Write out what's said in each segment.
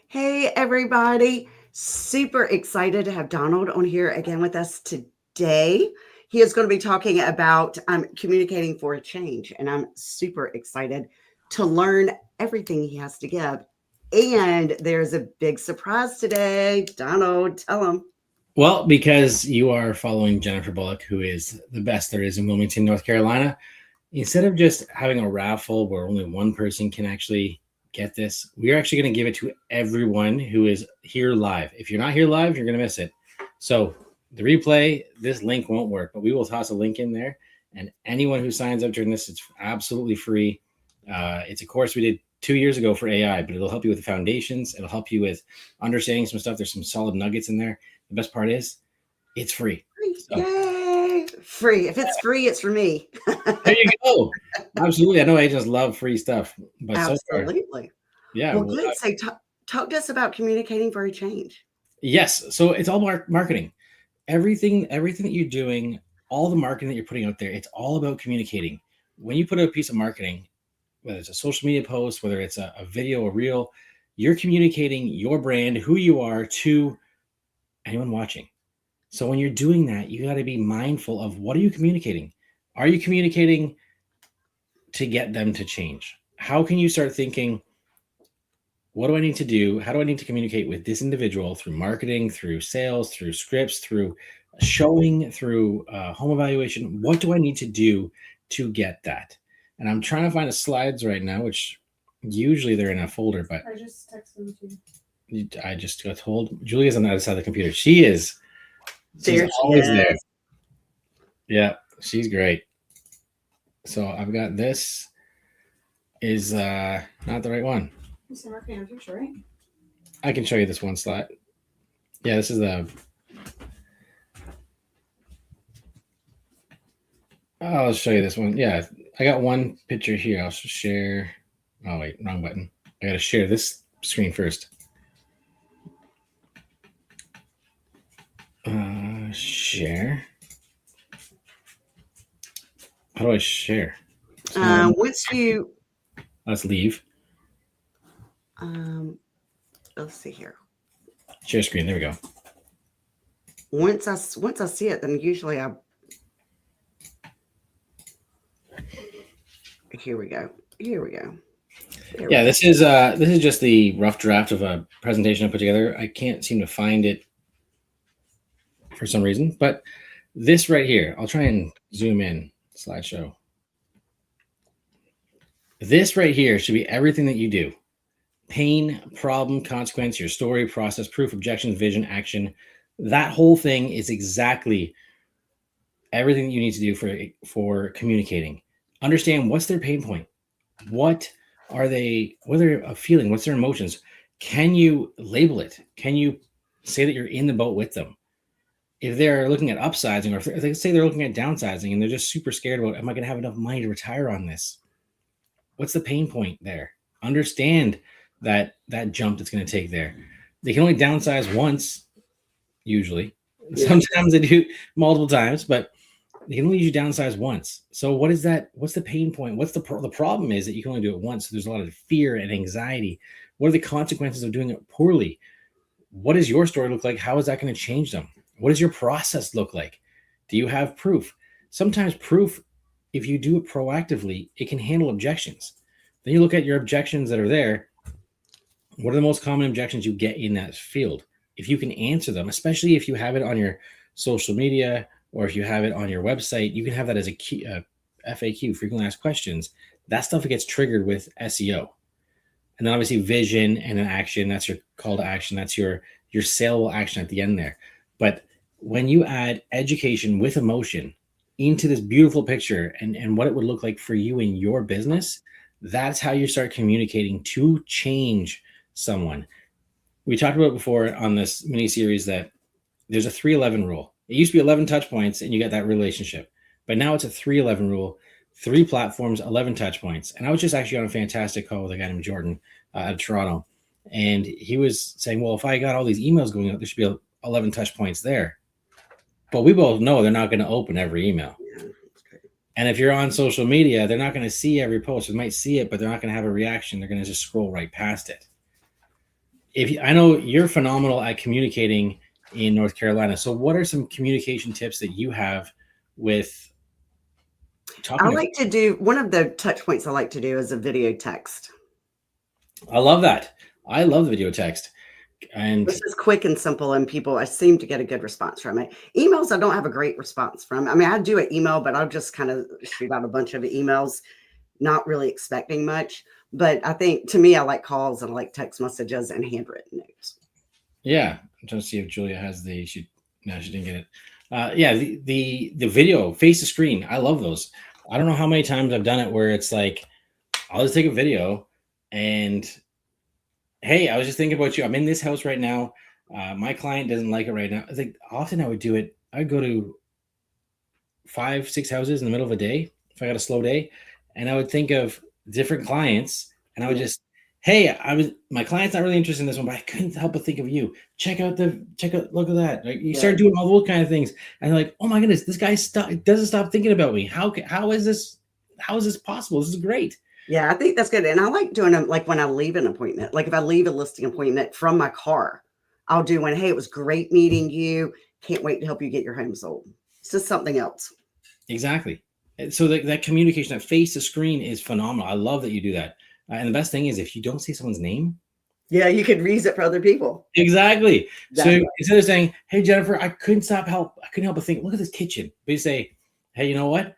Hey, everybody. Super excited to have Donald on here again with us today. He is going to be talking about communicating for a change, and I'm super excited to learn everything he has to give. And there's a big surprise today. Donald, tell him. Well, because you are following Jennifer Bullock, who is the best there is in Wilmington, North Carolina, instead of just having a raffle where only one person can actually get this, we're actually going to give it to everyone who is here live. If you're not here live, you're going to miss it. So the replay, this link won't work, but we will toss a link in there. And anyone who signs up during this, it's absolutely free. It's a course we did 2 years ago for AI, but it'll help you with the foundations. It'll help you with understanding some stuff. There's some solid nuggets in there. The best part is it's free. So. Yay! Free. If it's free, it's for me. There you go. Absolutely. I know agents love free stuff. But absolutely. So far, yeah. Well, good. So talk to us about communicating for a change. Yes. So it's all marketing. Everything that you're doing, all the marketing that you're putting out there, it's all about communicating. When you put out a piece of marketing, whether it's a social media post, whether it's a video, a reel, you're communicating your brand, who you are to anyone watching. So when you're doing that, you got to be mindful of what are you communicating? Are you communicating to get them to change? How can you start thinking, what do I need to do? How do I need to communicate with this individual through marketing, through sales, through scripts, through showing, through home evaluation? What do I need to do to get that? And I'm trying to find the slides right now, which usually they're in a folder, but I just texted them to you. I just got told Julia's on the other side of the computer. She's always there. Yeah, she's great. So I've got this is not the right one. It's marketing on picture, right? I can show you this one slide. Yeah, this is the. I'll show you this one. Yeah, I got one picture here. I'll share. Oh wait, wrong button. I got to share this screen first. Share. How do I share? Once you let's leave. Let's see here. Share screen. There we go. Once I see it, then usually here we go. Yeah, this is just the rough draft of a presentation I put together. I can't seem to find it for some reason, but this right here, I'll try and zoom in slideshow. This right here should be everything that you do. Pain, problem, consequence, your story, process, proof, objection, vision, action. That whole thing is exactly everything that you need to do for communicating. Understand what's their pain point. What are they feeling? What's their emotions? Can you label it? Can you say that you're in the boat with them? If they're looking at upsizing, or if they say they're looking at downsizing and they're just super scared about, am I going to have enough money to retire on this? What's the pain point there? Understand that jump that's going to take there. They can only downsize once, usually. Yeah. Sometimes they do multiple times, but they can only usually downsize once. So what is that? What's the pain point? What's the problem is that you can only do it once. So there's a lot of fear and anxiety. What are the consequences of doing it poorly? What does your story look like? How is that going to change them? What does your process look like? Do you have proof? Sometimes proof, if you do it proactively, it can handle objections. Then you look at your objections that are there. What are the most common objections you get in that field? If you can answer them, especially if you have it on your social media or if you have it on your website, you can have that as a key, FAQ, frequently asked questions. That stuff gets triggered with SEO. And then obviously vision and an action, that's your call to action. That's your saleable action at the end there. But when you add education with emotion into this beautiful picture and what it would look like for you in your business, that's how you start communicating to change someone. We talked about before on this mini series that there's a 3-11 rule. It used to be 11 touch points and you get that relationship, but now it's a 3-11 rule, 3 platforms, 11 touch points. And I was just actually on a fantastic call with a guy named Jordan out of Toronto. And he was saying, well, if I got all these emails going out, there should be 11 touch points there. But we both know they're not going to open every email. And if you're on social media, they're not going to see every post. They might see it, but they're not going to have a reaction. They're going to just scroll right past it. I know you're phenomenal at communicating in North Carolina. So what are some communication tips that you have with talking I to? like to do one of the touch points I like to do is a video text. I love that. I love the video text. And This is quick and simple, and I seem to get a good response from it. Emails, I don't have a great response from. I mean, I do an email, but I'll just kind of shoot out a bunch of emails, not really expecting much. But I think to me, I like calls and I like text messages and handwritten notes. yeah, I'm trying to see if Julia has she didn't get it. Yeah, the video face to screen. I love those. I don't know how many times I've done it where it's like, I'll just take a video and, hey, I was just thinking about you. I'm in this house right now. My client doesn't like it right now. I think often I would do it. I'd go to 5, 6 houses in the middle of a day if I got a slow day, and I would think of different clients, and I would just, hey, my client's not really interested in this one, but I couldn't help but think of you. Look at that. Like, you start doing all those kind of things, and you're like, oh my goodness, this guy doesn't stop thinking about me. How is this possible? This is great. Yeah, I think that's good. And I like doing them like when I leave an appointment. Like if I leave a listing appointment from my car, I'll do one. Hey, it was great meeting you. Can't wait to help you get your home sold. It's just something else. Exactly. So that communication, that face to screen is phenomenal. I love that you do that. And the best thing is if you don't say someone's name. Yeah, you could read it for other people. Exactly. So instead of saying, hey, Jennifer, I couldn't help but think, look at this kitchen. But you say, hey, you know what?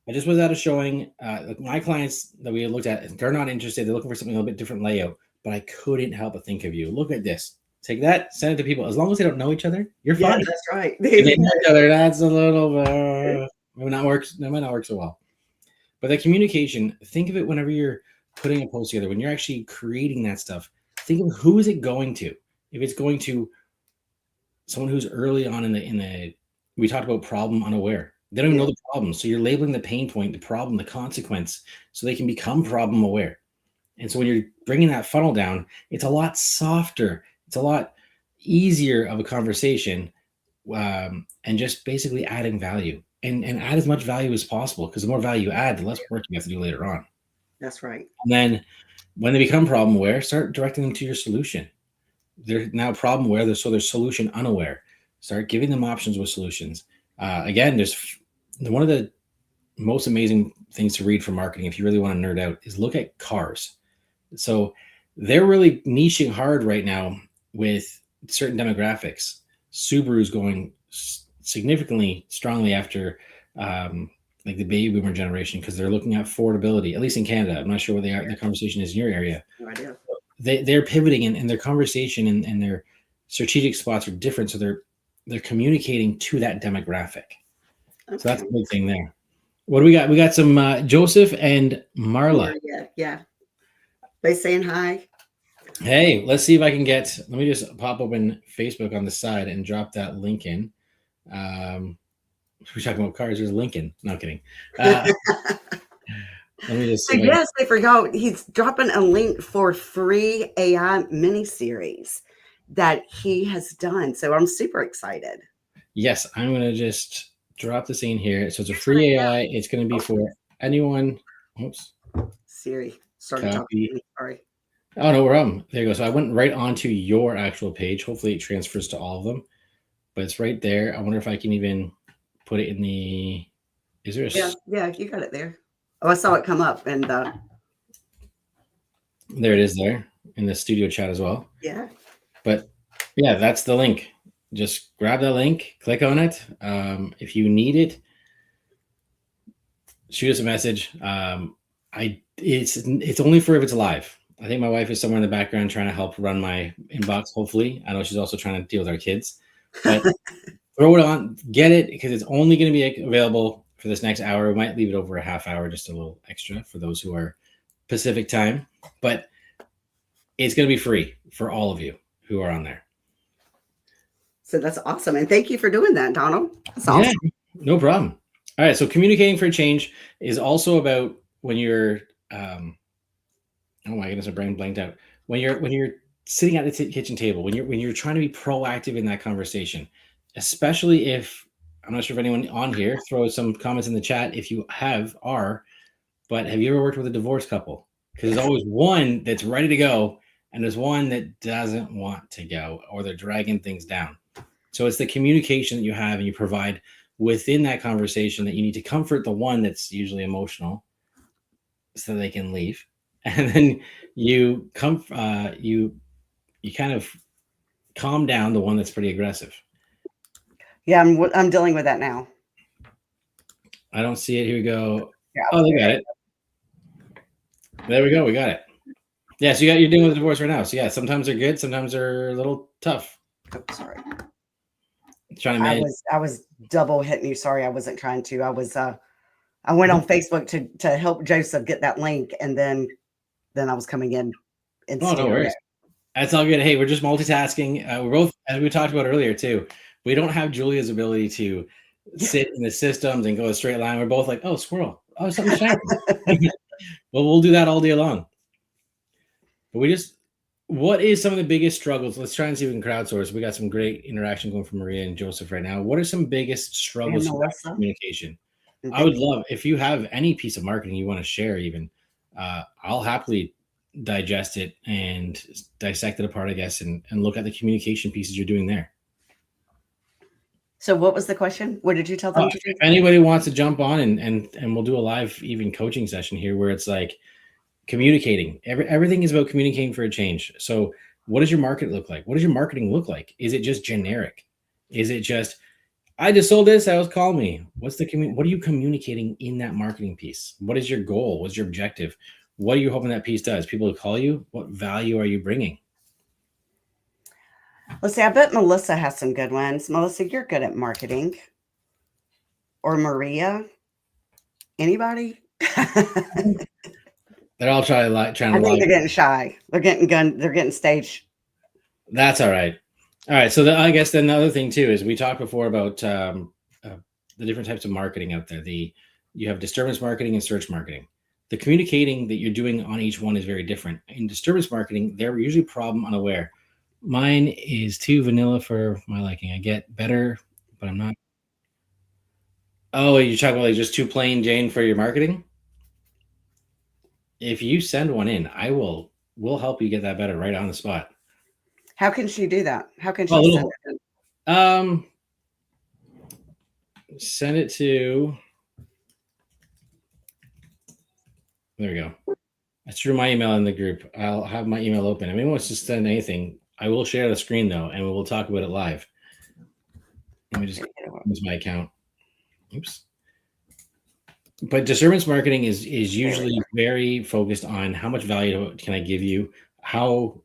I just was at a showing. My clients that we looked at, they're not interested. They're looking for something a little bit different layout, but I couldn't help but think of you. Look at this. Take that, send it to people. As long as they don't know each other, you're fine. Yeah, that's right. If they know each other, that's a little it might not work so well. But the communication, think of it whenever you're putting a post together, when you're actually creating that stuff, think of who is it going to. If it's going to someone who's early on in the we talked about problem unaware. They don't even know the problem. So you're labeling the pain point, the problem, the consequence, so they can become problem aware. And so when you're bringing that funnel down, it's a lot softer. It's a lot easier of a conversation, and just basically adding value and add as much value as possible, because the more value you add, the less work you have to do later on. That's right. And then when they become problem aware, start directing them to your solution. They're now problem aware, so they're solution unaware. Start giving them options with solutions. Again, there's one of the most amazing things to read for marketing, if you really want to nerd out, is look at cars. So they're really niching hard right now with certain demographics. Subaru's going significantly strongly after like the baby boomer generation, because they're looking at affordability, at least in Canada. I'm not sure what the conversation is in your area. No idea. They're pivoting, and their conversation and their strategic spots are different. So they're communicating to that demographic. Okay. So that's a big thing there. What do we got? We got some Joseph and Marla. Yeah. They saying hi. Hey, let's see if I can let me just pop open Facebook on the side and drop that link in. We're talking about cars. There's Lincoln. No kidding. Let me just see. Yes, I forgot. He's dropping a link for free AI mini-series that he has done. So I'm super excited. Yes, I'm going to just drop this in here. So it's a free AI. It's going to be for anyone. Oops. Siri started talking to me. Sorry. Oh, no problem. There you go. So I went right onto your actual page. Hopefully it transfers to all of them. But it's right there. I wonder if I can even put it in the... Is there a... Yeah, you got it there. Oh, I saw it come up. And there it is there in the studio chat as well. Yeah. But yeah, that's the link. Just grab that link, click on it. If you need it, shoot us a message. It's only for if it's live. I think my wife is somewhere in the background trying to help run my inbox, hopefully. I know she's also trying to deal with our kids. But throw it on, get it, because it's only going to be available for this next hour. We might leave it over a half hour, just a little extra for those who are Pacific time. But it's going to be free for all of you who are on there. So that's awesome. And thank you for doing that, Donald. That's awesome. Yeah, no problem. All right. So communicating for change is also about when you're, oh my goodness, my brain blanked out. When you're sitting at the kitchen table, when you're trying to be proactive in that conversation, especially if I'm not sure if anyone on here, throw some comments in the chat if you but have you ever worked with a divorced couple? Because there's always one that's ready to go and there's one that doesn't want to go, or they're dragging things down. So it's the communication that you have and you provide within that conversation that you need to comfort the one that's usually emotional so they can leave. And then you kind of calm down the one that's pretty aggressive. Yeah, I'm dealing with that now. I don't see it. Here we go. Yeah. Oh, they got it. There we go. We got it. Yeah, so you're dealing with a divorce right now. So yeah, sometimes they're good, sometimes they're a little tough. Oh, sorry. Trying to manage. I was double hitting you. Sorry, I wasn't trying to. I went on Facebook to help Joseph get that link, and then I was coming in. Oh, no worries. That's all good. Hey, we're just multitasking. We're both, as we talked about earlier too, we don't have Julia's ability to sit in the systems and go a straight line. We're both like, oh, squirrel. Oh, something's happening. Well, we'll do that all day long. But what is some of the biggest struggles? Let's try and see if we can crowdsource. We got some great interaction going from Maria and Joseph right now. What are some biggest struggles in communication? I would love, if you have any piece of marketing you want to share, even, I'll happily digest it and dissect it apart, I guess, and look at the communication pieces you're doing there. So what was the question? What did you tell them to do? If anybody wants to jump on and we'll do a live even coaching session here where it's like communicating. Everything is about communicating for a change. So what does your market look like? What does your marketing look like? Is it just generic? Is it just, I just sold this, call me. What are you communicating in that marketing piece? What is your goal? What's your objective? What are you hoping that piece does? People will call you. What value are you bringing? Let's see. I bet Melissa has some good ones. Melissa, you're good at marketing. Or Maria. Anybody? They're all trying to they're getting shy. They're getting staged. That's all right. All right. So I guess then the other thing too is we talked before about the different types of marketing out there. You have disturbance marketing and search marketing. The communicating that you're doing on each one is very different. In disturbance marketing, they're usually problem unaware. Mine is too vanilla for my liking. I get better, but I'm not. Oh, you're talking about like just too plain Jane for your marketing? If you send one in, we'll help you get that better right on the spot. How can she do that? How can she send it in? Send it to, there we go. I threw my email in the group. I'll have my email open. If anyone wants to send anything, I will share the screen though, and we will talk about it live. Let me just use my account. Oops. But disturbance marketing is usually very focused on how much value can I give you? How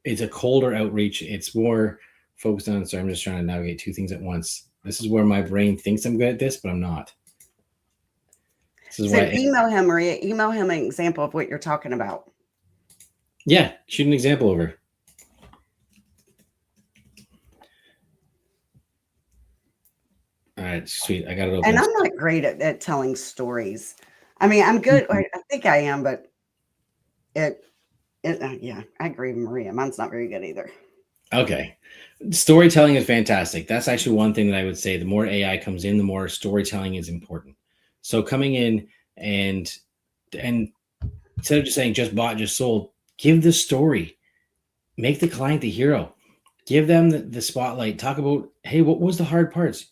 it's a colder outreach. It's more focused on, sorry, I'm just trying to navigate two things at once. This is where my brain thinks I'm good at this, but I'm not. So email him, Maria. Email him an example of what you're talking about. Yeah, shoot an example over. All right, sweet. I got it open. And I'm not great at telling stories. I mean, I'm good. I think I am, but yeah, I agree with Maria. Mine's not very good either. Okay. Storytelling is fantastic. That's actually one thing that I would say. The more AI comes in, the more storytelling is important. So coming in and instead of just saying just bought, just sold, give the story. Make the client the hero. Give them the spotlight. Talk about, hey, what was the hard parts?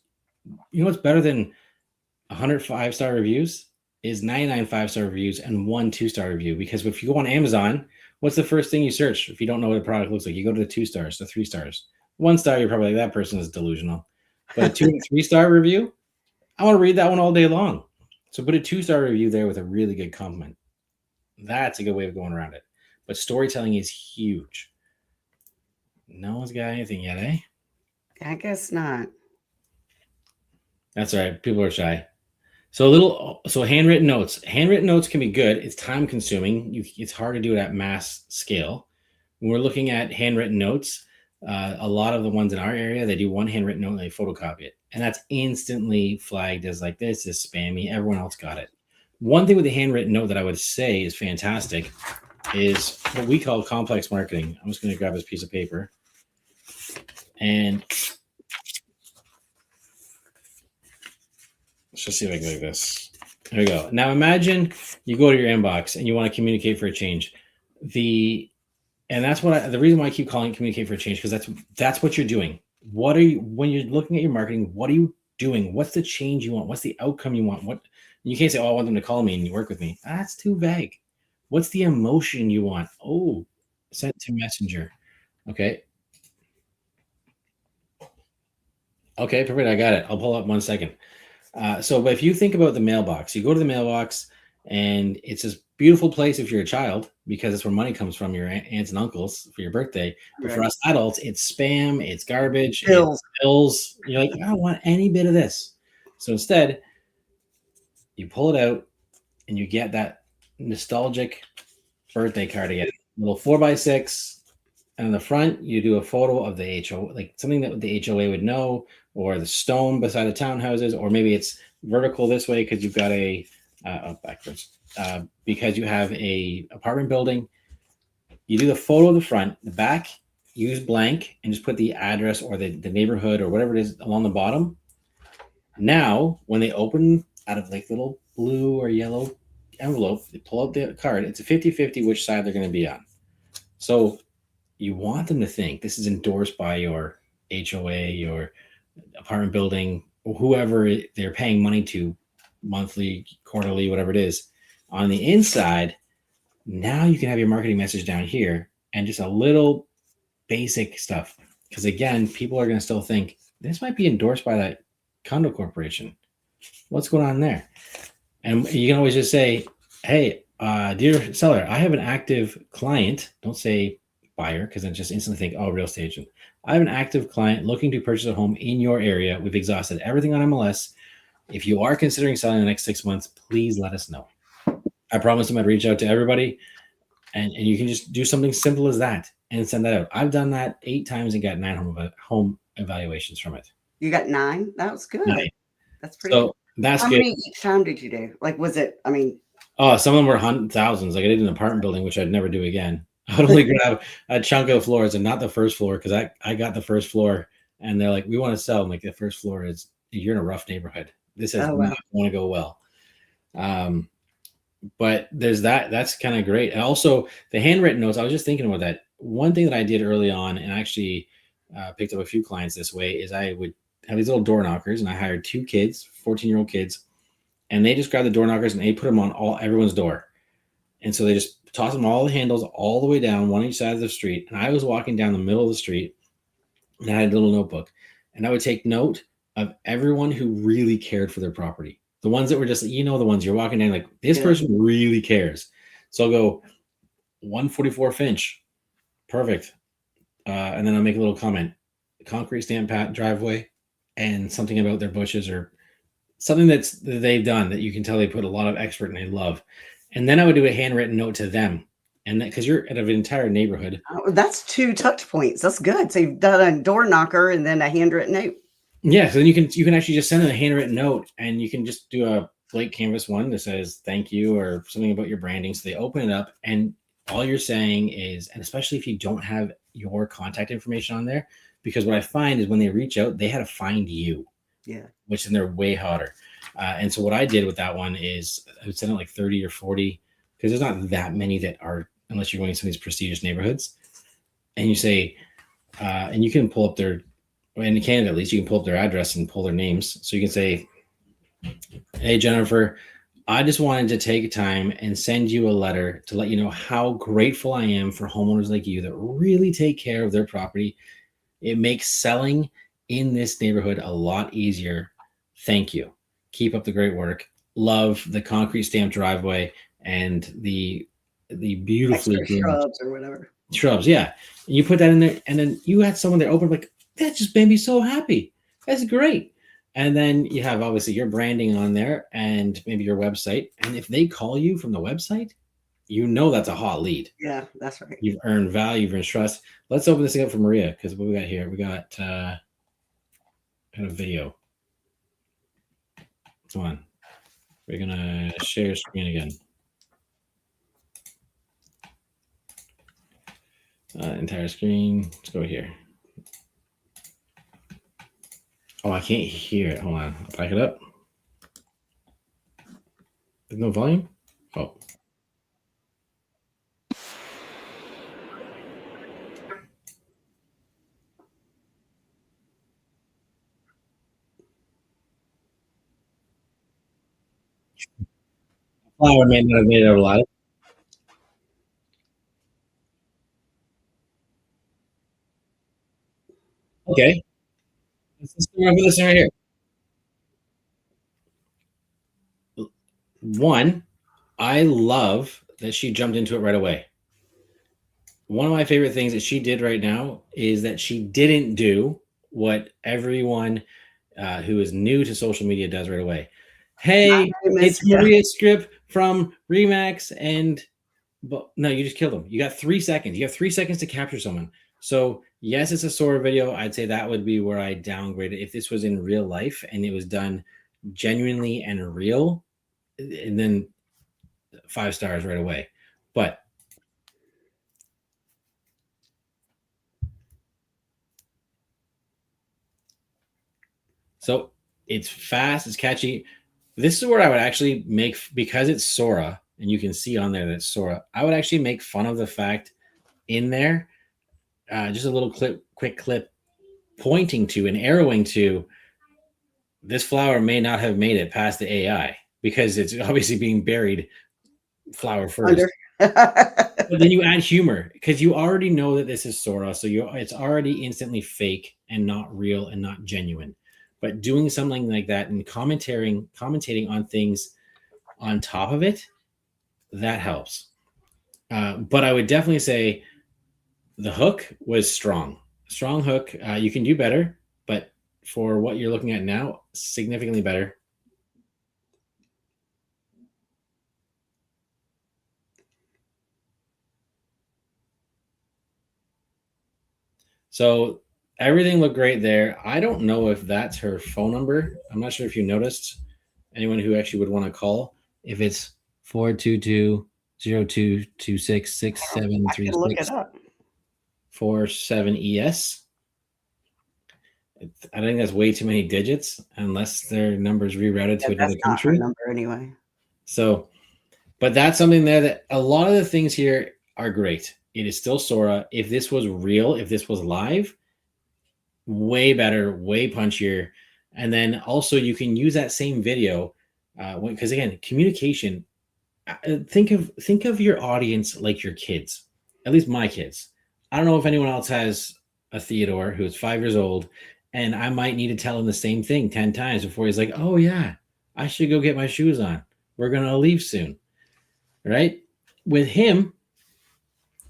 You know what's better than 100 5-star reviews is 99 5-star reviews and 1 2-star review. Because if you go on Amazon, what's the first thing you search if you don't know what a product looks like? You go to the 2 stars, the 3 stars. 1 star, you're probably like, that person is delusional. But a 2 and 3-star review, I want to read that one all day long. So put a 2-star review there with a really good compliment. That's a good way of going around it. But storytelling is huge. No one's got anything yet, eh? I guess not. That's all right. People are shy. So handwritten notes. Handwritten notes can be good. It's time consuming. It's hard to do it at mass scale. When we're looking at handwritten notes, a lot of the ones in our area, they do one handwritten note and they photocopy it. And that's instantly flagged as like, this is spammy. Everyone else got it. One thing with the handwritten note that I would say is fantastic is what we call complex marketing. I'm just going to grab this piece of paper. And let's just see if I can do this. There we go. Now imagine you go to your inbox and you want to communicate for a change. And that's the reason why I keep calling it communicate for a change, because that's what you're doing. What are you, when you're looking at your marketing, what are you doing? What's the change you want? What's the outcome you want? You can't say, oh, I want them to call me and work with me. That's too vague. What's the emotion you want? Oh, sent to Messenger. Okay. Okay, perfect. I got it. I'll pull up 1 second. So if you think about the mailbox, you go to the mailbox and it's this beautiful place if you're a child, because that's where money comes from, your aunts and uncles for your birthday. But for us adults, it's spam, it's garbage, Bills. it's bills. You're like, I don't want any bit of this. So instead, you pull it out and you get that nostalgic birthday card again. A little 4x6. And on the front, you do a photo of the HOA, like something that the HOA would know, or the stone beside the townhouses, or maybe it's vertical this way because you've got backwards, because you have a apartment building. You do the photo of the front, the back, use blank, and just put the address or the neighborhood or whatever it is along the bottom. Now, when they open out of like little blue or yellow envelope, they pull out the card. It's a 50-50 which side they're going to be on. So you want them to think this is endorsed by your HOA, your apartment building, or whoever they're paying money to, monthly, quarterly, whatever it is. On the inside, now you can have your marketing message down here and just a little basic stuff. Because again, people are going to still think this might be endorsed by that condo corporation. What's going on there? And you can always just say, hey, dear seller, I have an active client. Don't say buyer, because then just instantly think, oh, real estate agent. I have an active client looking to purchase a home in your area. We've exhausted everything on MLS. If you are considering selling in the next 6 months, please let us know. I promised them I'd reach out to everybody, and you can just do something simple as that and send that out. I've done that 8 times and got 9 home evaluations from it. You got 9? That was good. 9. That's pretty good. That's How good. many each time did you do? Like, was it, I mean, oh, some of them were thousands. Like I did an apartment building, which I'd never do again. I would only grab a chunk of floors and not the first floor, because I got the first floor and they're like, we want to sell. I'm like, the first floor is, you're in a rough neighborhood. This is not going to go well. But there's that's kind of great. And also the handwritten notes, I was just thinking about that. One thing that I did early on, and actually picked up a few clients this way, is I would have these little door knockers, and I hired 2 kids, 14-year-old kids, and they just grabbed the door knockers and they put them on everyone's door. And so they just toss them all the handles all the way down, one each side of the street. And I was walking down the middle of the street and I had a little notebook, and I would take note of everyone who really cared for their property. The ones that were just, the ones you're walking down, like, this person really cares. So I'll go 144 Finch. Perfect. And then I'll make a little comment, concrete stamp driveway, and something about their bushes or something that they've done that you can tell they put a lot of effort and they love. And then I would do a handwritten note to them. And because you're at an entire neighborhood. Oh, that's 2 touch points. That's good. So you've done a door knocker and then a handwritten note. Yeah. So then you can actually just send them a handwritten note, and you can just do a blank canvas one that says thank you or something about your branding. So they open it up, and all you're saying is, and especially if you don't have your contact information on there, because what I find is when they reach out, they had to find you. Yeah. Which then they're way hotter. And so what I did with that one is I would send it like 30 or 40, because there's not that many that are, unless you're going to some of these prestigious neighborhoods. And you say, and you can pull up their, in Canada at least, you can pull up their address and pull their names. So you can say, hey, Jennifer, I just wanted to take time and send you a letter to let you know how grateful I am for homeowners like you that really take care of their property. It makes selling in this neighborhood a lot easier. Thank you. Keep up the great work. Love the concrete stamped driveway and the beautifully extra shrubs or whatever. Shrubs, yeah. And you put that in there, and then you had someone there open, like, that just made me so happy. That's great. And then you have obviously your branding on there and maybe your website. And if they call you from the website, that's a hot lead. Yeah, that's right. You've earned value, you've earned trust. Let's open this thing up for Maria, because what we got here, we got a video. Come on. We're going to share screen again. Entire screen. Let's go here. Oh, I can't hear it. Hold on. I'll back it up. There's no volume? Oh. Flower may not have made it out alive. Okay. This is this right here. One, I love that she jumped into it right away. One of my favorite things that she did right now is that she didn't do what everyone who is new to social media does right away. Hey, it's Maria Script from Remax, and but no, you just killed them. You got 3 seconds. You have 3 seconds to capture someone. So yes, it's a Sora video. I'd say that would be where I downgrade it. If this was in real life and it was done genuinely and real, and then 5 stars right away. But so it's fast, it's catchy. This is where I would actually make, because it's Sora, and you can see on there that it's Sora, I would actually make fun of the fact in there, just a little quick clip pointing to and arrowing to this flower may not have made it past the AI because it's obviously being buried flower first. But then you add humor because you already know that this is Sora, so it's already instantly fake and not real and not genuine. But doing something like that and commentating on things on top of it, that helps. But I would definitely say the hook was strong. Strong hook. You can do better, but for what you're looking at now, significantly better. So everything looked great there. I don't know if that's her phone number. I'm not sure if you noticed, anyone who actually would want to call, if it's 422-0226-6736-47ES. I think that's way too many digits unless their number's rerouted to another country. Number anyway. So, but that's something there that a lot of the things here are great. It is still Sora. If this was real, if this was live, way better, way punchier. And then also you can use that same video because again, communication. Think of your audience like your kids, at least my kids. I don't know if anyone else has a Theodore who's 5 years old, and I might need to tell him the same thing 10 times before he's like, oh yeah, I should go get my shoes on. We're going to leave soon. Right? With him,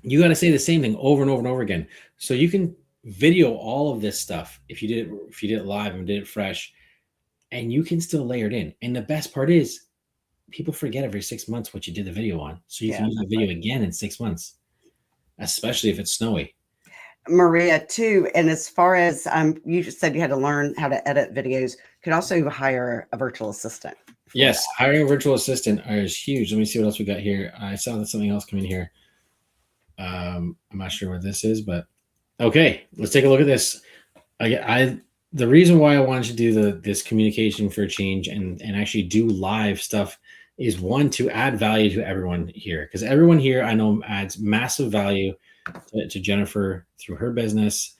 you got to say the same thing over and over and over again. So you can video all of this stuff if you did it live and did it fresh, and you can still layer it in. And the best part is people forget every 6 months what you did the video on. So you can use the video again in 6 months, especially if it's snowy. Maria, too, and as far as you just said you had to learn how to edit videos, you could also hire a virtual assistant. Yes, hiring a virtual assistant is huge. Let me see what else we got here. I saw that something else come in here. I'm not sure what this is, but okay, let's take a look at this. The reason why I wanted to do this communication for change and actually do live stuff is, one, to add value to everyone here, because everyone here I know adds massive value to Jennifer through her business.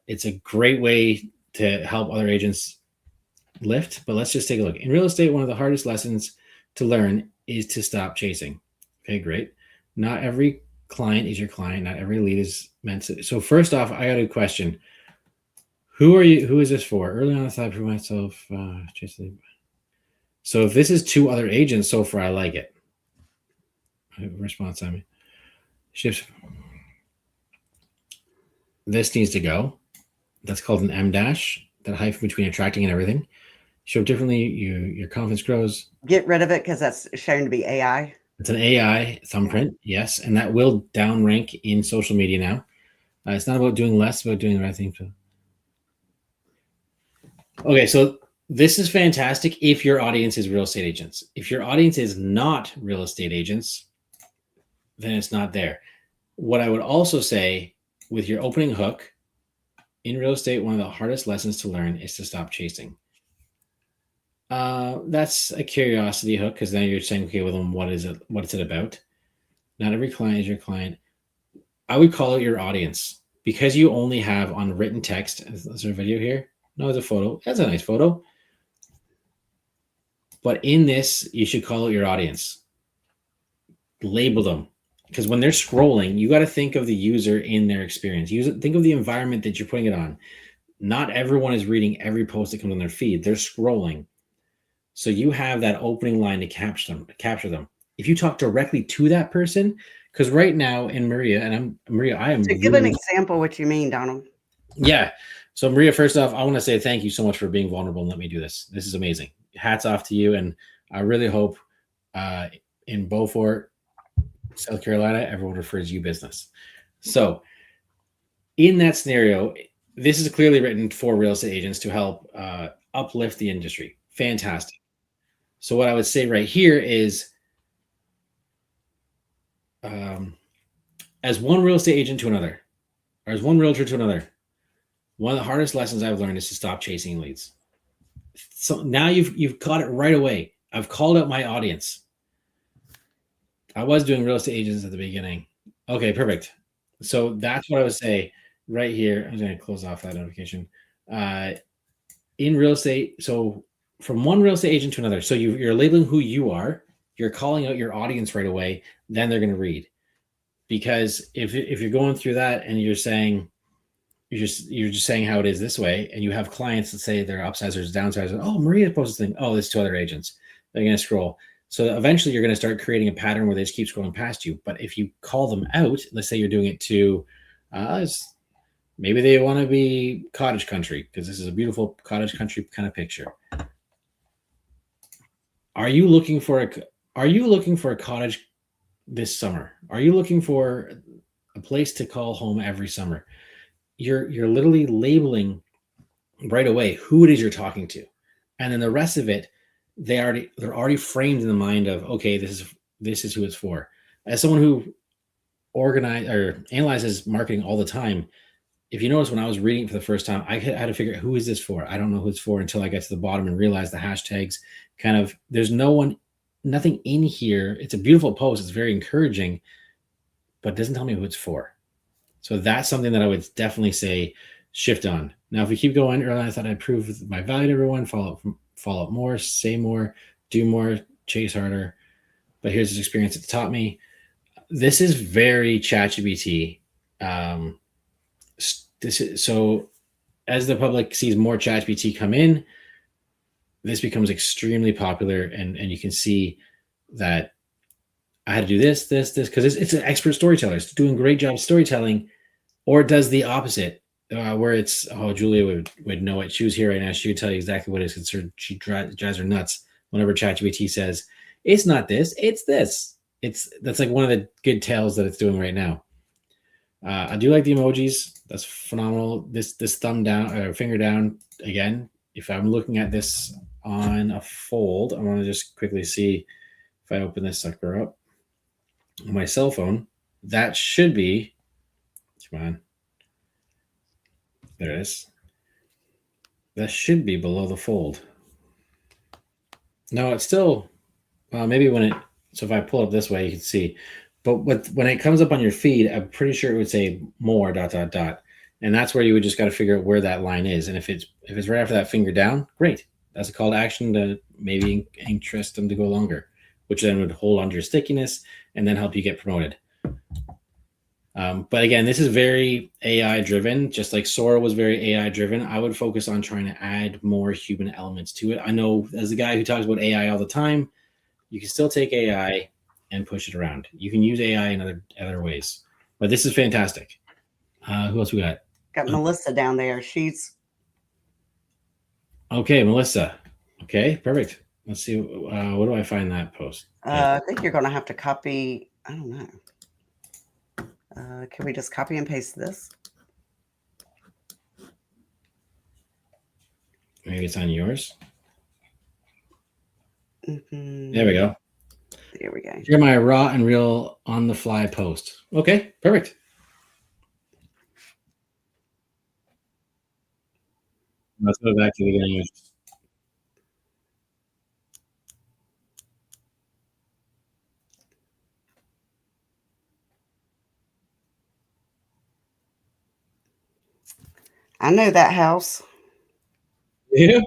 It's a great way to help other agents lift. But let's just take a look. In real estate, one of the hardest lessons to learn is to stop chasing. Okay, great. Not every client is your client. Not every lead is meant to. So first off, I got a question. Who are you? Who is this for? Early on, I thought for myself, chasing. So if this is 2 other agents so far, I like it. Response time. Shifts. This needs to go. That's called an M dash. That hyphen between attracting and everything. Show differently. Your confidence grows. Get rid of it because that's shown to be AI. It's an AI thumbprint, yes, and that will downrank in social media now. It's not about doing less, about doing the right thing. Okay, so this is fantastic if your audience is real estate agents. If your audience is not real estate agents, then it's not there. What I would also say with your opening hook, in real estate, one of the hardest lessons to learn is to stop chasing. That's a curiosity hook, because now you're saying, okay, well, then what is it? What is it about? Not every client is your client. I would call it your audience, because you only have on written text. Is there a video here? No, it's a photo. That's a nice photo. But in this, you should call it your audience. Label them, because when they're scrolling, you got to think of the user in their experience. Think of the environment that you're putting it on. Not everyone is reading every post that comes on their feed. They're scrolling. So you have that opening line to capture them. If you talk directly to that person, because right now in Maria, I am To give an example what you mean, Donald. Yeah. So Maria, first off, I want to say thank you so much for being vulnerable and let me do this. This is amazing. Hats off to you. And I really hope in Beaufort, South Carolina, everyone refers you business. So in that scenario, this is clearly written for real estate agents to help uplift the industry. Fantastic. So what I would say right here is, as one real estate agent to another, or as one realtor to another, one of the hardest lessons I've learned is to stop chasing leads. So now you've got it right away. I've called out my audience. I was doing real estate agents at the beginning. Okay, perfect. So that's what I would say right here. I'm going to close off that notification. In real estate, so from one real estate agent to another. So you're labeling who you are. You're calling out your audience right away. Then they're going to read. Because if you're going through that and you're saying, you're just saying how it is this way, and you have clients that say they're upsizers, downsizers. Oh, Maria posted thing. Oh, there's two other agents. They're going to scroll. So eventually, you're going to start creating a pattern where they just keep scrolling past you. But if you call them out, let's say you're doing it to, maybe they want to be cottage country, because this is a beautiful cottage country kind of picture. Are you looking for a cottage this summer? Are you looking for a place to call home every summer? You're literally labeling right away who it is you're talking to, and then the rest of it, they're already framed in the mind of, okay, this is who it's for. As someone who analyzes marketing all the time, if you notice, when I was reading for the first time, I had to figure out, who is this for? I don't know who it's for until I get to the bottom and realize the hashtags. Kind of, there's nothing in here. It's a beautiful post. It's very encouraging, but it doesn't tell me who it's for. So that's something that I would definitely say shift on. Now, if we keep going, earlier I thought I'd prove my value to everyone, follow up more, say more, do more, chase harder. But here's this experience that taught me. This is very ChatGPT. So as the public sees more ChatGPT come in, this becomes extremely popular, and you can see that I had to do this, because it's an expert storyteller. It's doing a great job storytelling, or it does the opposite, where it's, Julia would know it. She was here right now. She would tell you exactly what it is concerned. She drives her nuts whenever ChatGPT says, it's not this, it's this. That's like one of the good tales that it's doing right now. I do like the emojis. That's phenomenal. This thumb down or finger down again. If I'm looking at this on a fold, I want to just quickly see if I open this sucker up on my cell phone. That should be, come on, there it is. That should be below the fold. No, it's still, maybe so if I pull up this way, you can see. But when it comes up on your feed, I'm pretty sure it would say more ... And that's where you would just got to figure out where that line is. And if it's right after that finger down, great. That's a call to action to maybe interest them to go longer, which then would hold on to your stickiness and then help you get promoted. But again, this is very AI driven, just like Sora was very AI driven. I would focus on trying to add more human elements to it. I know, as a guy who talks about AI all the time, you can still take AI and push it around. You can use AI in other ways, but this is fantastic. Who else we got? Got Melissa down there. She's okay, Melissa. Okay, perfect. Let's see. What do I find that post? I think you're going to have to copy. I don't know. Can we just copy and paste this? Maybe it's on yours. Mm-hmm. There we go. There we go. Here's my raw and real on the fly post. Okay, perfect. Let's go back to the beginning. I know that house. Yeah.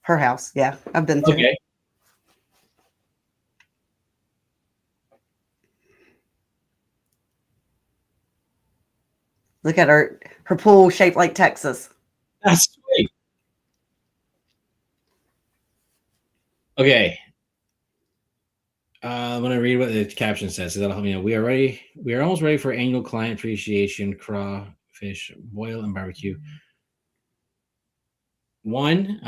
Her house. Yeah, I've been through. Okay. Look at her pool shaped like Texas. That's sweet. Okay. I'm gonna read what the caption says, so that'll help me out. We are ready. We are almost ready for annual client appreciation, crawfish, boil, and barbecue. One,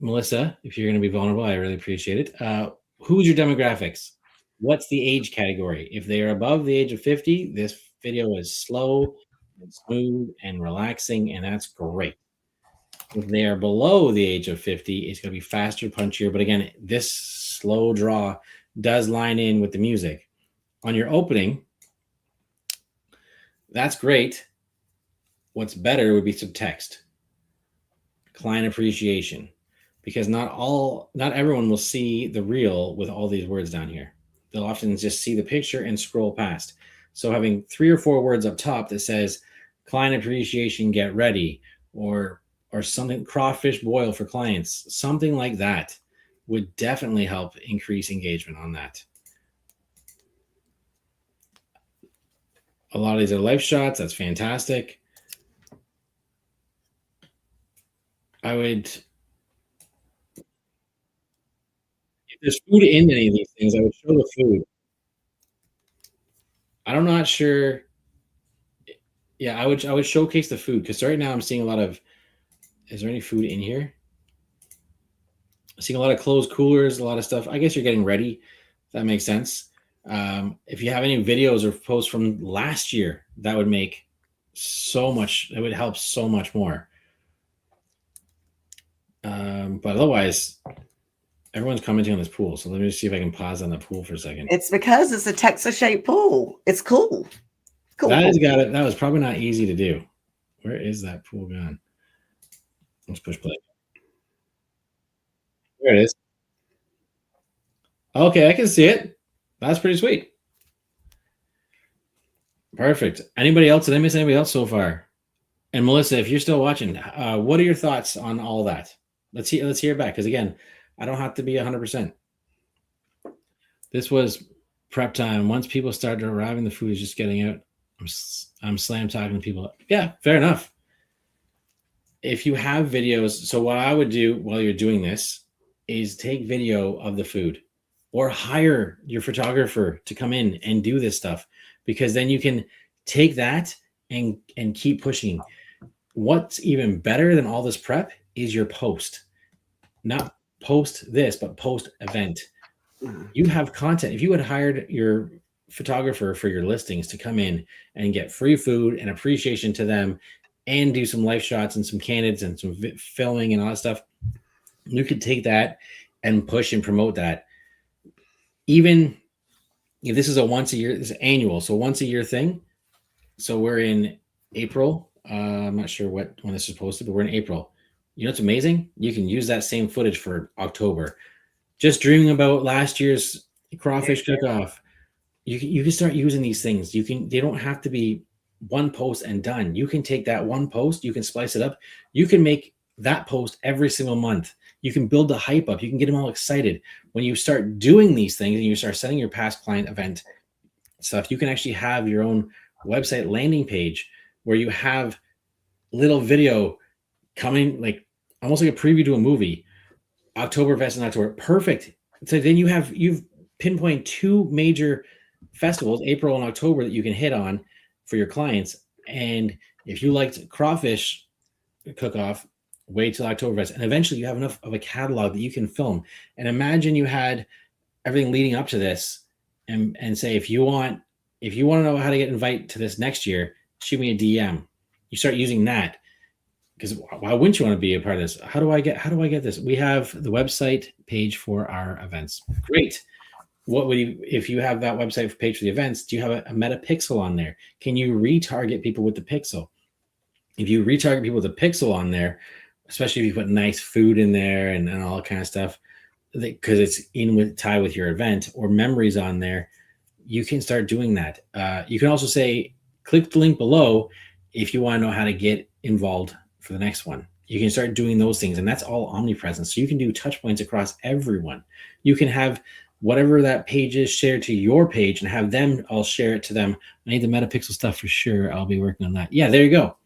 Melissa, if you're gonna be vulnerable, I really appreciate it. Who's your demographics? What's the age category? If they are above the age of 50, this video is slow and smooth and relaxing, and that's great. If they are below the age of 50, it's going to be faster, punchier. But again, this slow draw does line in with the music. On your opening, that's great. What's better would be some text, client appreciation, because not everyone will see the reel with all these words down here. They'll often just see the picture and scroll past. So having 3 or 4 words up top that says client appreciation, get ready, or something, crawfish boil for clients, something like that would definitely help increase engagement on that. A lot of these are live shots. That's fantastic. I would, if there's food in any of these things, I would show the food. I'm not sure. Yeah, I would showcase the food, because right now I'm seeing a lot of. Is there any food in here? I'm seeing a lot of closed coolers, a lot of stuff. I guess you're getting ready. That makes sense. If you have any videos or posts from last year, that would make so much. It would help so much more. But otherwise, everyone's commenting on this pool. So let me just see if I can pause on the pool for a second. It's because it's a Texas shaped pool. It's cool. Cool. That has got it. That was probably not easy to do. Where is that pool gone? Let's push play. There it is. Okay, I can see it. That's pretty sweet. Perfect. Anybody else? Did I miss anybody else so far? And Melissa, if you're still watching, what are your thoughts on all that? Let's hear it back, because again, I don't have to be 100%. This was prep time. Once people started arriving, the food is just getting out. I'm slam talking to people. Yeah, fair enough. If you have videos, so what I would do while you're doing this is take video of the food, or hire your photographer to come in and do this stuff, because then you can take that and keep pushing. What's even better than all this prep is your post. Not post this, but post event. You have content. If you had hired your photographer for your listings to come in and get free food and appreciation to them, and do some live shots and some candids and some filming and all that stuff, you could take that and push and promote that. Even if this is a once a year, this is annual, so once a year thing. So we're in April. I'm not sure when this is posted, but we're in April. You know what's amazing? You can use that same footage for October. Just dreaming about last year's crawfish cook-off. You can start using these things. They don't have to be one post and done. You can take that one post, you can splice it up. You can make that post every single month. You can build the hype up. You can get them all excited. When you start doing these things and you start setting your past client event stuff, you can actually have your own website landing page where you have little video coming, like almost like a preview to a movie. Oktoberfest in October. Perfect. So then you've pinpointed 2 major festivals, April and October, that you can hit on for your clients. And if you liked crawfish cook-off, wait till Oktoberfest. And eventually you have enough of a catalog that you can film. And imagine you had everything leading up to this, and say, if you want to know how to get invited to this next year, shoot me a DM. You start using that, because why wouldn't you want to be a part of this? How do I get this? We have the website page for our events. Great. What would you, if you have that website page for the events, do you have a meta pixel on there? Can you retarget people with the pixel? If you retarget people with a pixel on there, especially if you put nice food in there and all that kind of stuff, because it's tie with your event, or memories on there, you can start doing that. You can also say, click the link below if you want to know how to get involved for the next one. You can start doing those things, and that's all omnipresence. So you can do touch points across everyone. You can have whatever that page is shared to your page and have them all share it to them. I need the metapixel stuff for sure. I'll be working on that. Yeah, there you go.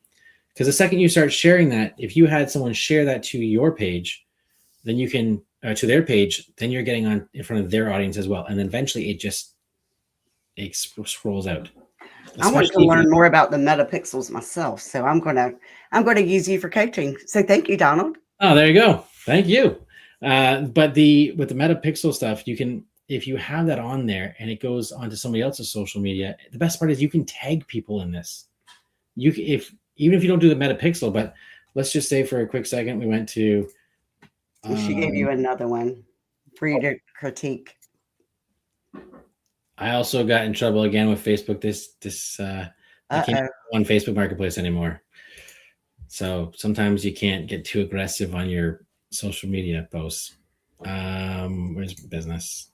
Because the second you start sharing that, if you had someone share that to your page, then you can to their page, then you're getting on in front of their audience as well. And then eventually it scrolls out. I want to learn more about the metapixels myself, so I'm gonna use you for coaching. So thank you, Donald. Oh, there you go. Thank you. But with the metapixel stuff, you can, if you have that on there and it goes onto somebody else's social media, the best part is you can tag people in this. Even if you don't do the metapixel, but let's just say for a quick second we went to. She gave you another one for you to critique. I also got in trouble again with Facebook. I can't on Facebook Marketplace anymore. So sometimes you can't get too aggressive on your social media posts. Where's business?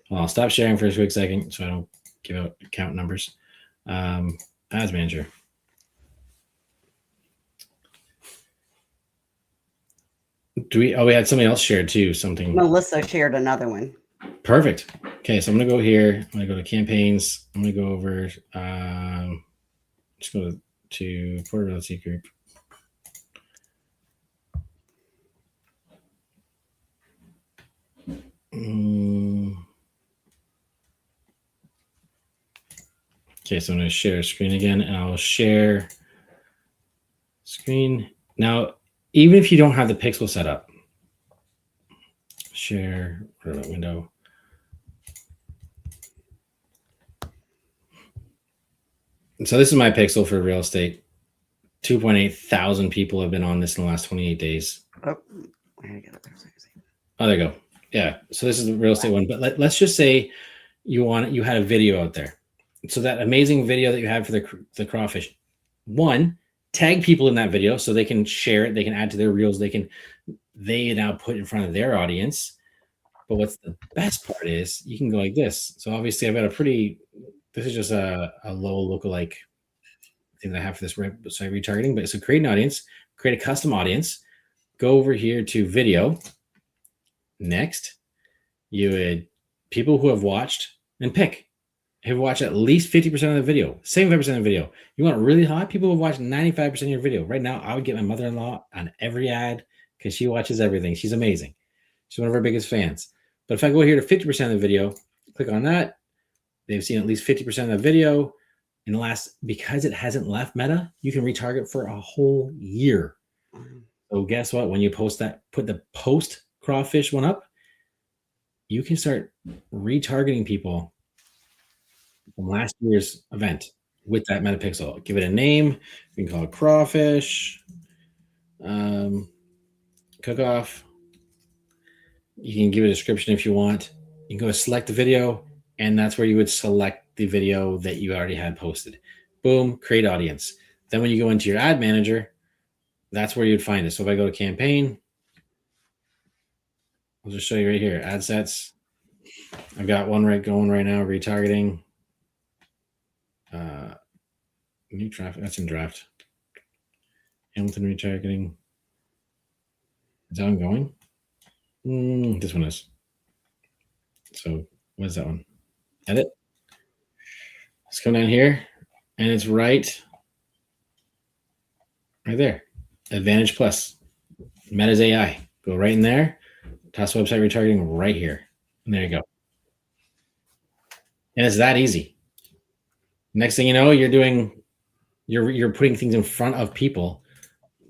Well, I'll stop sharing for a quick second so I don't give out account numbers. Ads manager. We had somebody else shared too, something. Melissa shared another one. Perfect. Okay, so I'm gonna go here. I'm gonna go to campaigns. I'm gonna go over. Just go to Portability Group. Okay, so I'm going to share screen again, and I'll share screen. Now, even if you don't have the pixel set up, share window. So this is my pixel for real estate. 2.8 thousand people have been on this in the last 28 days. Oh, there you go. Yeah, so this is the real estate one. But let's just say you had a video out there. So that amazing video that you had for the crawfish, one, tag people in that video so they can share it, they can add to their reels, they now put in front of their audience. But what's the best part is you can go like this. So obviously I've got this is just a low lookalike thing that I have for this website retargeting. But so create an audience, create a custom audience, go over here to video. Next, you would people who have watched and pick. Have watched at least 50% of the video, 75% of the video. You want really hot? People have watched 95% of your video. Right now, I would get my mother-in-law on every ad because she watches everything. She's amazing. She's one of our biggest fans. But if I go here to 50% of the video, click on that, they've seen at least 50% of the video. In the last, because it hasn't left Meta, you can retarget for a whole year. So guess what? When you post that, put the post crawfish one up, you can start retargeting people from last year's event with that metapixel. Give it a name. You can call it crawfish cook-off. You can give it a description if you want. You can go select the video, and that's where you would select the video that you already had posted. Boom, create audience. Then when you go into your ad manager, that's where you'd find it. So if I go to campaign, I'll just show you right here, ad sets. I've got one going right now, retargeting. New traffic, that's in draft. Hamilton retargeting. Is that one going? This one is. So what is that one? Edit. Let's come down here, and it's right there. Advantage Plus. Meta's AI. Go right in there. Toss website retargeting right here. And there you go. And it's that easy. Next thing you know, you're putting things in front of people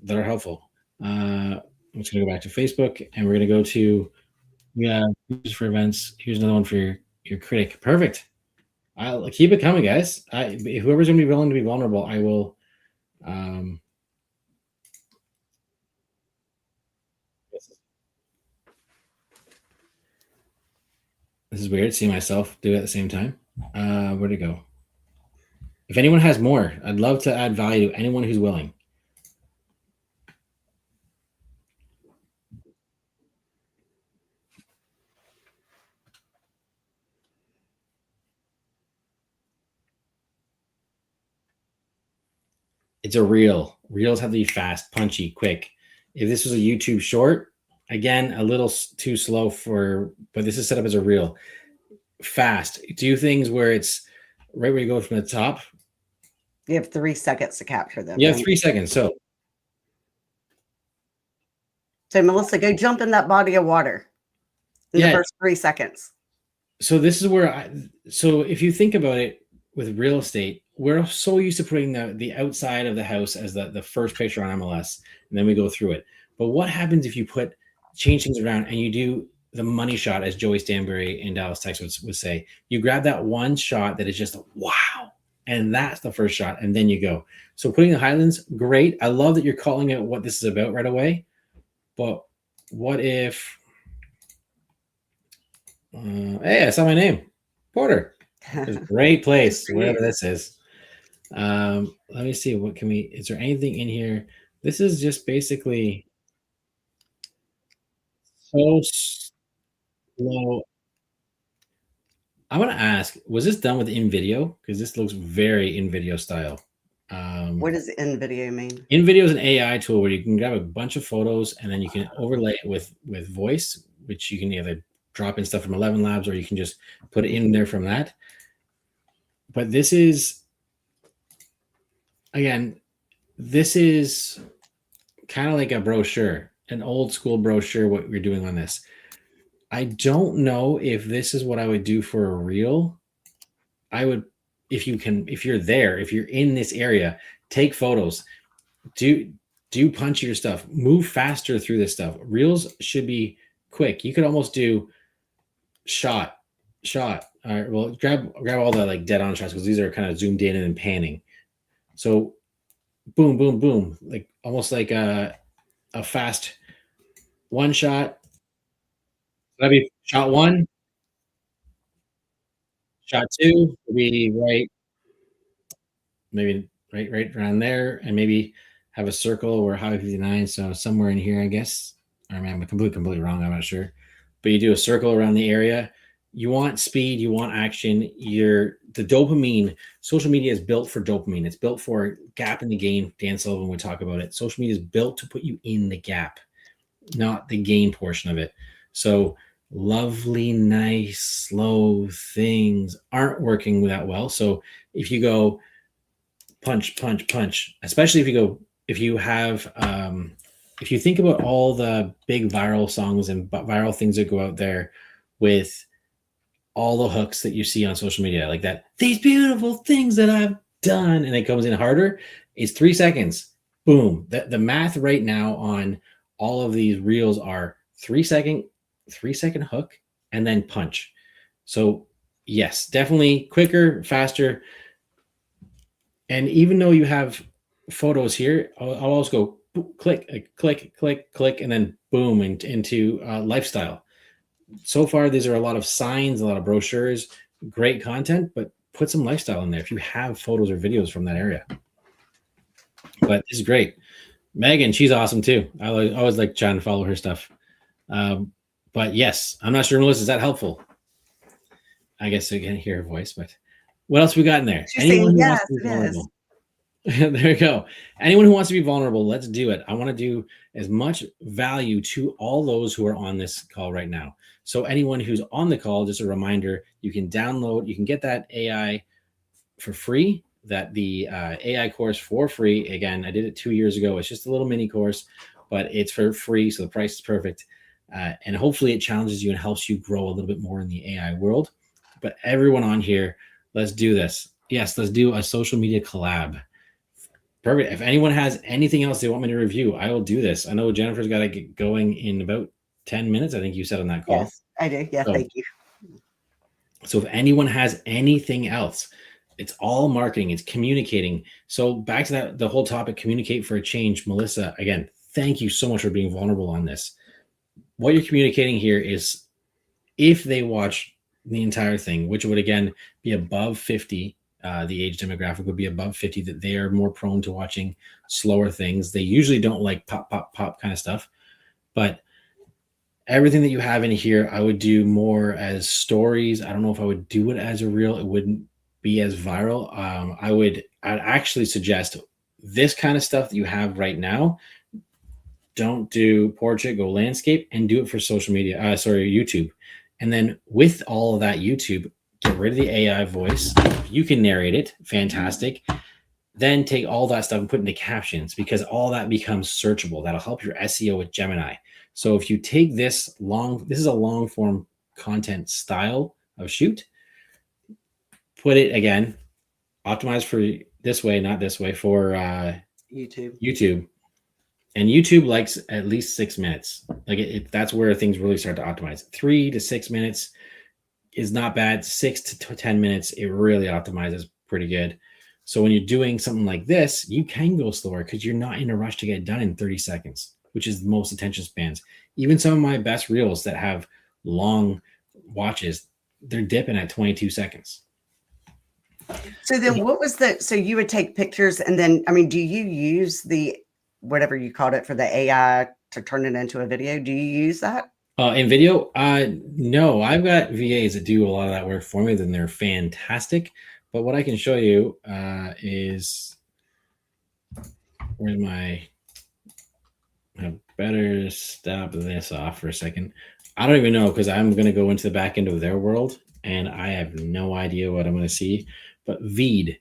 that are helpful. I'm just gonna go back to Facebook, and we're gonna go to for events. Here's another one for your critic. Perfect. I'll keep it coming, guys. Whoever's gonna be willing to be vulnerable, I will. This is weird. See myself do it at the same time. Where'd it go? If anyone has more, I'd love to add value to anyone who's willing. It's a reel. Reels have to be fast, punchy, quick. If this was a YouTube short, again, a little too slow but this is set up as a reel. Fast. Do things where it's right where you go from the top. You have 3 seconds to capture them. You have 3 seconds. So Melissa, go jump in that body of water in the first 3 seconds. So this is where so if you think about it with real estate, we're so used to putting the outside of the house as the first picture on MLS, and then we go through it. But what happens if you change things around and you do the money shot, as Joey Stanbury in Dallas, Texas would say? You grab that one shot that is just wow, and that's the first shot, and then you go. So putting the Highlands, great. I love that you're calling out what this is about right away. But what if, hey, I saw my name, Porter. It's a great place, wherever this is. Let me see. Is there anything in here? This is just basically so slow. I want to ask, was this done with InVideo? Because this looks very InVideo style. What does InVideo mean? InVideo is an AI tool where you can grab a bunch of photos and then you can overlay it with voice, which you can either drop in stuff from 11 Labs or you can just put it in there from that. But this is, again, this is kind of like a brochure, an old school brochure, what we're doing on this. I don't know if this is what I would do for a reel. I would, if you're there, if you're in this area, take photos, do punchier stuff, move faster through this stuff. Reels should be quick. You could almost do shot. All right, well, grab all the like dead on shots because these are kind of zoomed in and then panning. So boom, boom, boom, like almost like a fast one shot. That'd be shot one. Shot two would be maybe right around there, and maybe have a circle or Highway 59. So somewhere in here, I guess. Or I'm completely wrong. I'm not sure. But you do a circle around the area. You want speed. You want action. The dopamine. Social media is built for dopamine. It's built for gap in the gain. Dan Sullivan would talk about it. Social media is built to put you in the gap, not the gain portion of it. So lovely, nice, slow things aren't working that well. So if you go punch, especially if you think about all the big viral songs and viral things that go out there with all the hooks that you see on social media, like that, these beautiful things that I've done, and it comes in harder, it's 3 seconds. Boom. The math right now on all of these reels are 3 second hook and then punch. So yes, definitely quicker, faster. And even though you have photos here, I'll also go click, and then boom into lifestyle. So far, these are a lot of signs, a lot of brochures, great content, but put some lifestyle in there if you have photos or videos from that area. But this is great. Megan, she's awesome too. I always like trying to follow her stuff. But yes, I'm not sure, Melissa, is that helpful? I guess you can hear her voice, but what else we got in there? She's saying yes, it is. There you go. Anyone who wants to be vulnerable, let's do it. I want to do as much value to all those who are on this call right now. So anyone who's on the call, just a reminder, you can get that AI for free, the AI course for free. Again, I did it 2 years ago. It's just a little mini course, but it's for free. So the price is perfect. And hopefully it challenges you and helps you grow a little bit more in the AI world. But everyone on here, let's do this. Yes, let's do a social media collab. Perfect. If anyone has anything else they want me to review, I will do this. I know Jennifer's got to get going in about 10 minutes. I think you said on that call. Yes, I do. Yeah, thank you. So if anyone has anything else, it's all marketing. It's communicating. So back to the whole topic, communicate for a change. Melissa, again, thank you so much for being vulnerable on this. What you're communicating here is if they watch the entire thing, which would, again, be above 50, the age demographic would be above 50, that they are more prone to watching slower things. They usually don't like pop kind of stuff. But everything that you have in here, I would do more as stories. I don't know if I would do it as a reel. It wouldn't be as viral. I'd actually suggest this kind of stuff that you have right now, don't do portrait, go landscape, and do it for social media. YouTube. And then with all of that YouTube, get rid of the AI voice. You can narrate it. Fantastic. Then take all that stuff and put it into captions, because all that becomes searchable. That'll help your SEO with Gemini. So if you take this is a long form content style of shoot, put it again, optimize for this way, not this way, for YouTube. And YouTube likes at least 6 minutes. Like that's where things really start to optimize. 3 to 6 minutes is not bad. 6 to 10 minutes, it really optimizes pretty good. So when you're doing something like this, you can go slower because you're not in a rush to get it done in 30 seconds, which is the most attention spans. Even some of my best reels that have long watches, they're dipping at 22 seconds. So then so you would take pictures and then, do you use the, whatever you called it, for the AI to turn it into a video? Do you use that? In video? No, I've got VAs that do a lot of that work for me, then they're fantastic. But what I can show you is, where's I better stop this off for a second. I don't even know, because I'm going to go into the back end of their world and I have no idea what I'm going to see. But Veed.io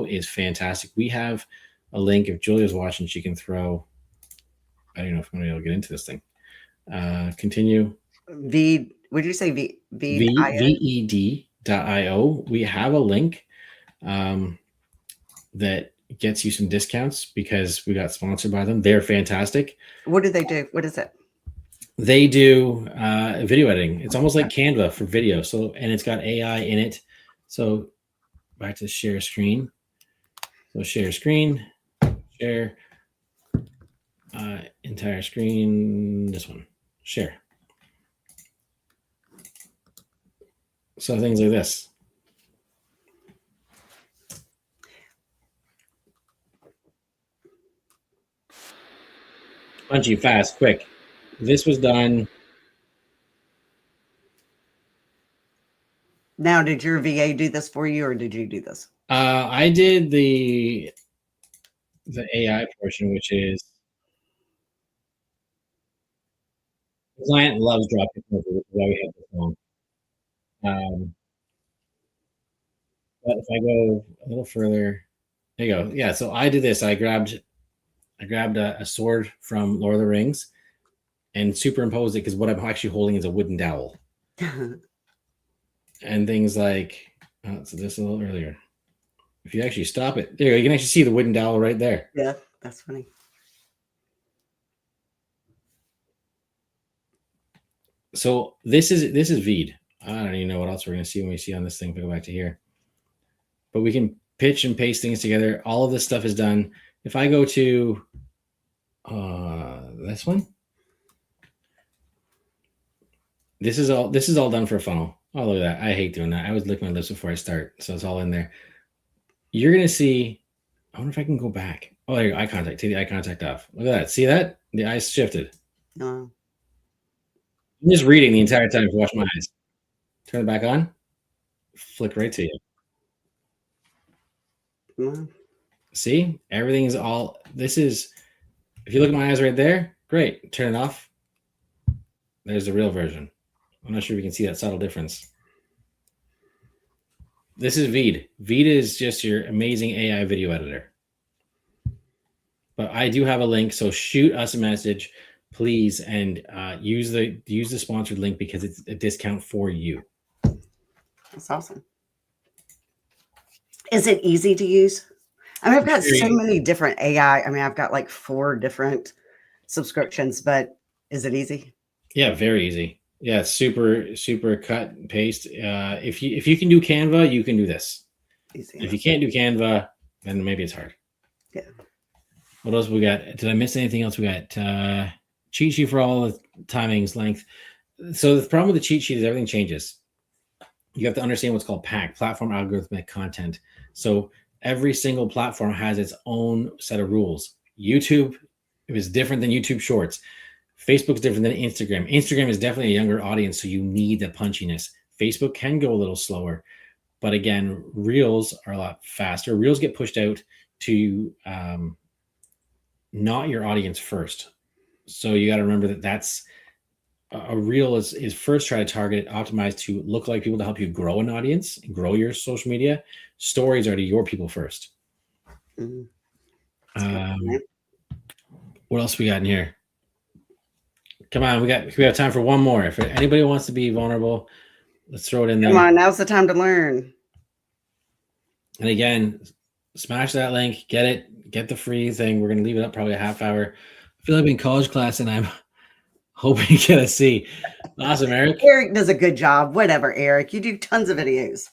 is fantastic. We have a link. If Julia's watching, she can throw, I don't know if I'm going to be able to get into this thing. Continue. Veed, would you say Veed? VED.io. We have a link that gets you some discounts because we got sponsored by them. They're fantastic. What do they do? What is it? They do video editing. It's almost like Canva for video. So, and it's got AI in it. So back to share screen. So share screen, share entire screen. This one, share. So things like this. Punchy, fast, quick. This was done. Now, did your VA do this for you, or did you do this? I did the AI portion, which is the client loves dropping over, which is why we have this long. But if I go a little further, there you go. Yeah, so I did this. I grabbed a sword from Lord of the Rings and superimposed it, because what I'm actually holding is a wooden dowel. And things like, so this a little earlier. If you actually stop it, there you go. You can actually see the wooden dowel right there. Yeah, that's funny. So this is Veed. I don't even know what else we're going to see when we see on this thing. If we go back to here, but we can pitch and paste things together. All of this stuff is done. If I go to this one, this is all done for a funnel. Oh, look at that. I hate doing that. I always lick my lips before I start. So it's all in there. You're going to see, I wonder if I can go back. Oh, there you go. Eye contact. Take the eye contact off. Look at that. See that? The eyes shifted. No. I'm just reading the entire time to wash my eyes. Turn it back on. Flick right to you. No. See? Everything's all, this is, if you look at my eyes right there, great. Turn it off. There's the real version. I'm not sure if you can see that subtle difference. This is Veed. Veed is just your amazing AI video editor. But I do have a link, so shoot us a message, please, and use the sponsored link, because it's a discount for you. That's awesome. Is it easy to use? I've got so many different AI. I've got like 4 different subscriptions, but is it easy? Yeah, very easy. Yeah, it's super cut and paste. If you can do Canva, you can do this. Easy. If you can't do Canva, then maybe it's hard. Yeah. What else we got? Did I miss anything else? We got cheat sheet for all the timings, length. So the problem with the cheat sheet is everything changes. You have to understand what's called PAC, platform algorithmic content. So every single platform has its own set of rules. YouTube is different than YouTube Shorts. Facebook's different than Instagram. Instagram is definitely a younger audience, so you need the punchiness. Facebook can go a little slower, but again, Reels are a lot faster. Reels get pushed out to not your audience first. So you got to remember that that's a reel is first try to target it, optimize to look like people to help you grow an audience, grow your social media. Stories are to your people first. Mhm. What else we got in here? Come on, we have time for one more. If anybody wants to be vulnerable, let's throw it in there. Come on, now's the time to learn. And again, smash that link, get it, get the free thing. We're gonna leave it up probably a half hour. I feel like I'm in college class and I'm hoping to get a C. Awesome, Eric. Eric does a good job. Whatever, Eric. You do tons of videos.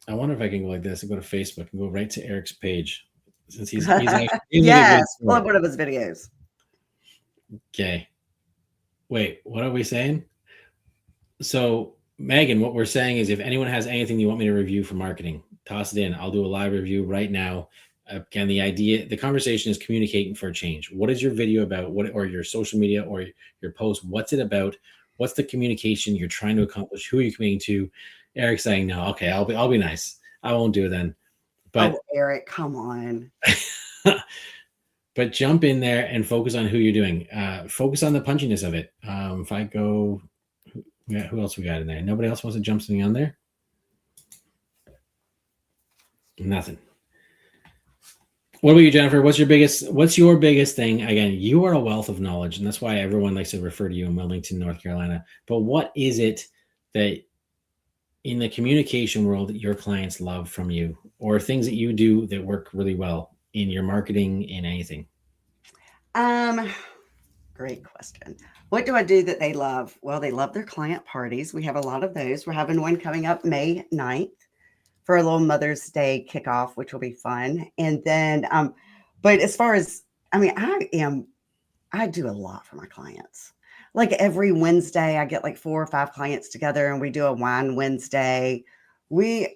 I wonder if I can go like this and go to Facebook and go right to Eric's page since he's actually yes, love one of his videos. Okay. Wait, what are we saying? So, Megan, what we're saying is if anyone has anything you want me to review for marketing, toss it in. I'll do a live review right now. Again, the conversation is communicating for a change. What is your video about? What, or your social media or your post? What's it about? What's the communication you're trying to accomplish? Who are you communicating to? Eric's saying, no, okay, I'll be nice. I won't do it then. But Eric, come on. But jump in there and focus on who you're doing. Focus on the punchiness of it. If I go, who else we got in there? Nobody else wants to jump something on there? Nothing. What about you, Jennifer? What's your biggest thing? Again, you are a wealth of knowledge, and that's why everyone likes to refer to you in Wilmington, North Carolina. But what is it that in the communication world that your clients love from you, or things that you do that work really well in your marketing, in anything? Great question. What do I do that they love? Well, they love their client parties. We have a lot of those. We're having one coming up May 9th for a little Mother's Day kickoff, which will be fun. And then, but as far as, I do a lot for my clients. Like every Wednesday, I get like 4 or 5 clients together and we do a wine Wednesday. So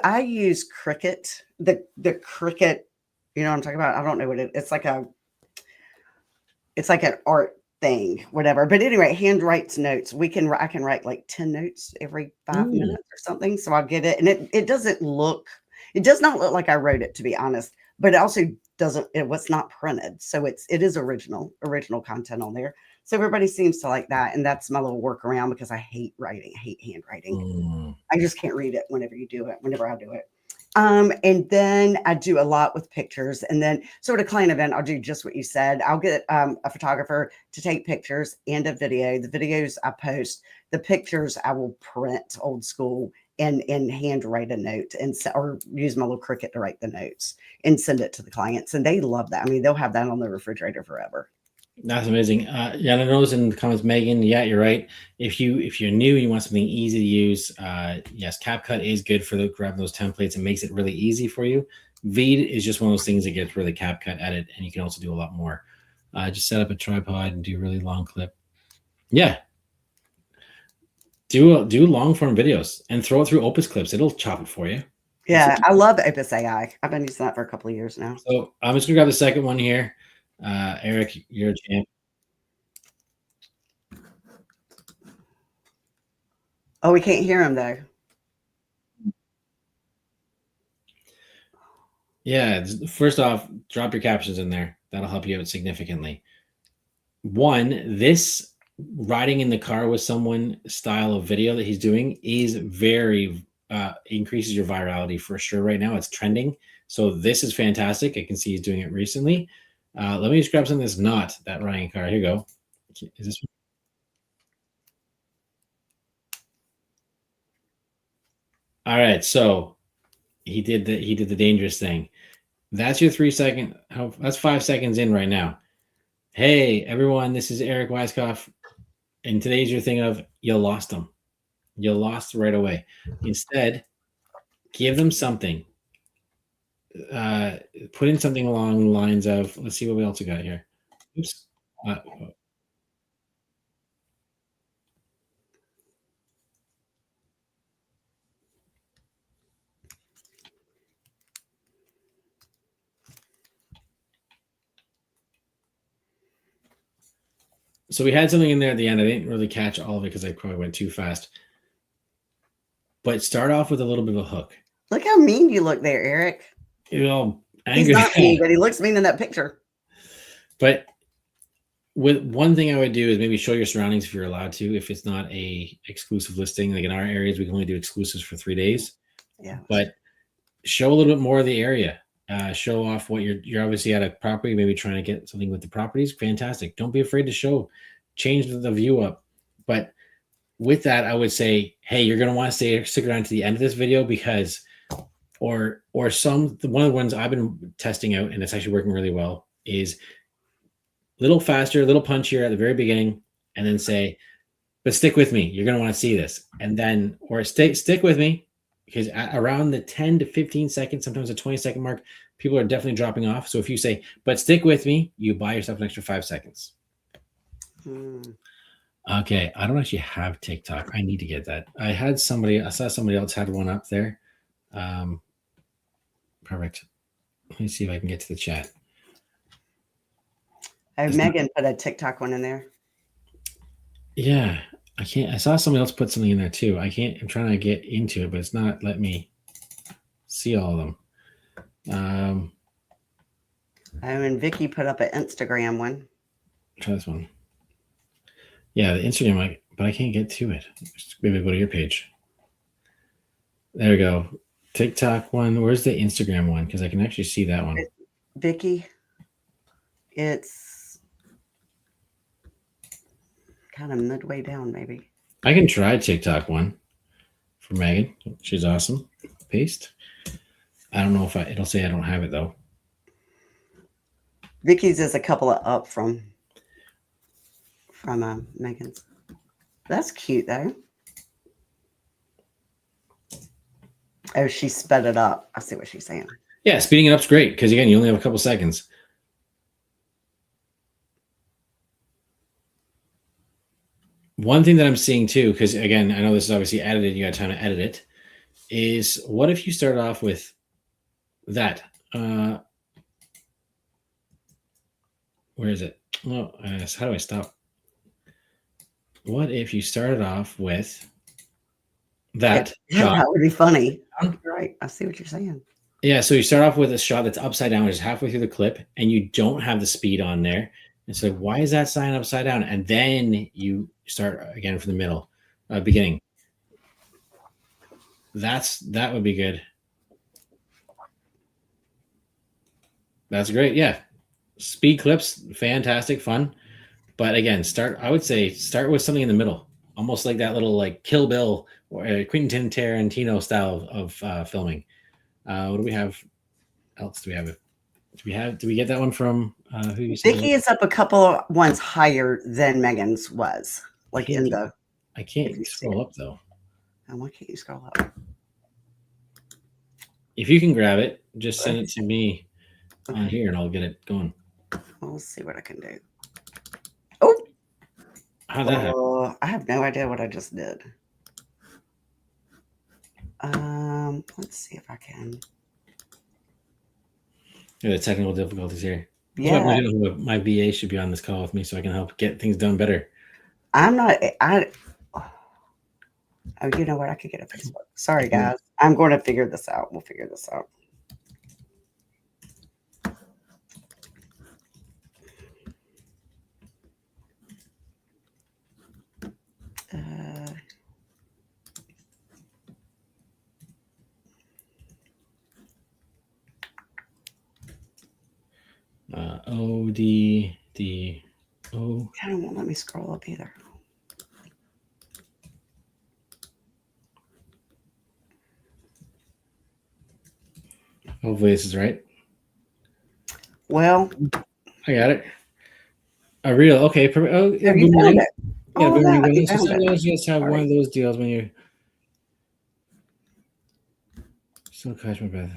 I use Cricut, the Cricut, you know what I'm talking about? I don't know what it's like an art thing, whatever. But anyway, hand writes notes. I can write like 10 notes every 5 minutes or something. So I'll get it. And it does not look like I wrote it, to be honest, but it also it was not printed. So it is original content on there. So everybody seems to like that. And that's my little workaround because I hate writing. I hate handwriting. I just can't read it whenever I do it. And then I do a lot with pictures, and then sort of client event, I'll do just what you said. I'll get a photographer to take pictures and a video. The videos I post, the pictures I will print old school and hand write a note or use my little Cricut to write the notes and send it to the clients. And they love that. I mean, they'll have that on their refrigerator forever. That's amazing. Yeah, I noticed in the comments, Megan, yeah, you're right. If you're new, you want something easy to use. Yes, CapCut is good for grabbing those templates and makes it really easy for you. Veed is just one of those things that gets rid of the CapCut edit, and you can also do a lot more. Just set up a tripod and do a really long clip. Yeah. Do long form videos and throw it through Opus Clips. It'll chop it for you. Yeah, I love Opus AI. I've been using that for a couple of years now. So I'm just gonna grab the second one here. Eric, you're a champ. Oh, we can't hear him though. Yeah, first off, drop your captions in there. That'll help you out significantly. One, this riding in the car with someone style of video that he's doing is very increases your virality for sure right now. It's trending. So this is fantastic. I can see he's doing it recently. Let me just grab something that's not that riding car. Here you go. Is this one? All right, so he did the dangerous thing. That's your 3 second. That's 5 seconds in right now. Hey everyone, this is Eric Weiskopf, and today's your thing of you lost them. You lost right away. Instead, give them something. Put in something along the lines of, let's see what we also got here. Oops. So we had something in there at the end. I didn't really catch all of it because I probably went too fast. But start off with a little bit of a hook. Look how mean you look there, Eric. You're all He's angry. not mean, but he looks mean in that picture. But with one thing I would do is maybe show your surroundings if you're allowed to. If it's not a exclusive listing, like in our areas, we can only do exclusives for 3 days. Yeah. But show a little bit more of the area. Show off what you're obviously at a property, maybe trying to get something with the properties. Fantastic. Don't be afraid to show, change the view up. But with that, I would say, hey, you're going to want to stick around to the end of this video because, or one of the ones I've been testing out and it's actually working really well is a little faster, a little punchier at the very beginning, and then say, but stick with me. You're going to want to see this. And then, or stick with me. Because around the 10 to 15 seconds, sometimes the 20-second mark, people are definitely dropping off. So if you say, but stick with me, you buy yourself an extra 5 seconds. Okay, I don't actually have TikTok. I need to get that. I saw somebody else had one up there. Perfect. Let me see if I can get to the chat. Megan put a TikTok one in there. Yeah. I can't. I saw somebody else put something in there too. I'm trying to get into it, but it's not letting me see all of them. And Vicky put up an Instagram one. Try this one. Yeah, the Instagram, but I can't get to it. Maybe go to your page. There we go. TikTok one. Where's the Instagram one? Because I can actually see that one. Vicky, it's kind of midway down, maybe. I can try TikTok one for Megan. She's awesome. Paste. I don't know if it'll say I don't have it though. Vicky's is a couple of up from Megan's. That's cute though. Oh, she sped it up. I see what she's saying. Yeah, speeding it up's great because again, you only have a couple seconds. One thing that I'm seeing too, because again, I know this is obviously edited, you got time to edit it, is what if you start off with that? Where is it? Well, how do I stop? What if you started off with that shot? That would be funny. Right. I see what you're saying. Yeah, so you start off with a shot that's upside down, just halfway through the clip, and you don't have the speed on there. And so why is that sign upside down? And then you start again from the middle, beginning. That would be good. That's great. Yeah. Speed clips, fantastic, fun. But again, I would say start with something in the middle, almost like that little like Kill Bill or Quentin Tarantino style of filming. What do we have else? Do we get that one from who you said? Vicky is up a couple of ones higher than Megan's was. Like in the I can't scroll up though. And why can't you scroll up? If you can grab it, just send it to me on here and I'll get it going. We'll see what I can do. Oh, how'd that happen? I have no idea what I just did. Let's see if I can. Yeah, the technical difficulties here. Yeah, my VA should be on this call with me so I can help get things done better. I'm not. Oh, you know what? I could get a Facebook. Sorry, guys. I'm going to figure this out. We'll figure this out. O. Kind of won't let me scroll up either. Hopefully this is right. Well, I got it. A reel. Okay. Oh, yeah. you found it. Sometimes you just have one of those deals when you still catch my breath.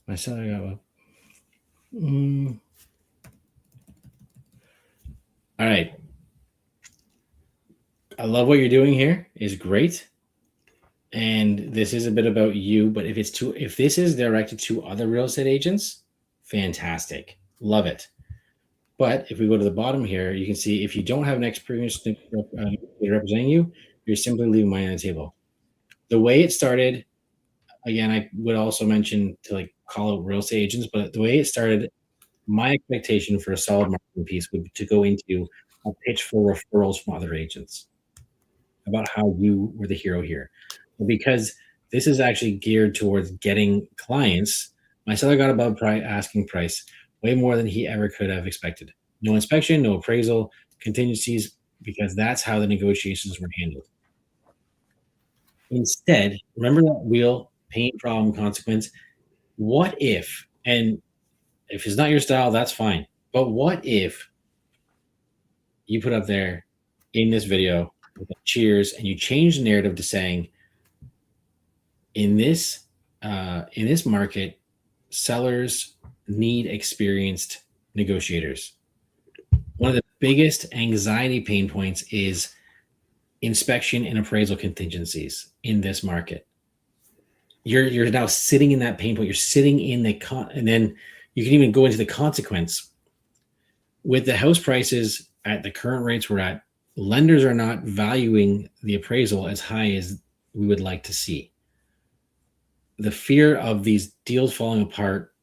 My salary got up. All right. I love what you're doing here. It's great. And this is a bit about you, but if this is directed to other real estate agents, fantastic. Love it. But if we go to the bottom here, you can see if you don't have an experienced representing you, you're simply leaving money on the table. The way it started, again, I would also mention to like call out real estate agents, but the way it started, my expectation for a solid marketing piece would be to go into a pitch for referrals from other agents about how you were the hero here. Because this is actually geared towards getting clients. My seller got above asking price, way more than he ever could have expected. No inspection, no appraisal, contingencies, because that's how the negotiations were handled. Instead, remember that wheel, pain, problem, consequence. What if, and if it's not your style, that's fine. But what if you put up there in this video with a cheers and you change the narrative to saying, in this market, sellers need experienced negotiators. One of the biggest anxiety pain points is inspection and appraisal contingencies in this market. You're now sitting in that pain point. You're sitting in and then you can even go into the consequence. With the house prices at the current rates we're at, lenders are not valuing the appraisal as high as we would like to see. The fear of these deals falling apart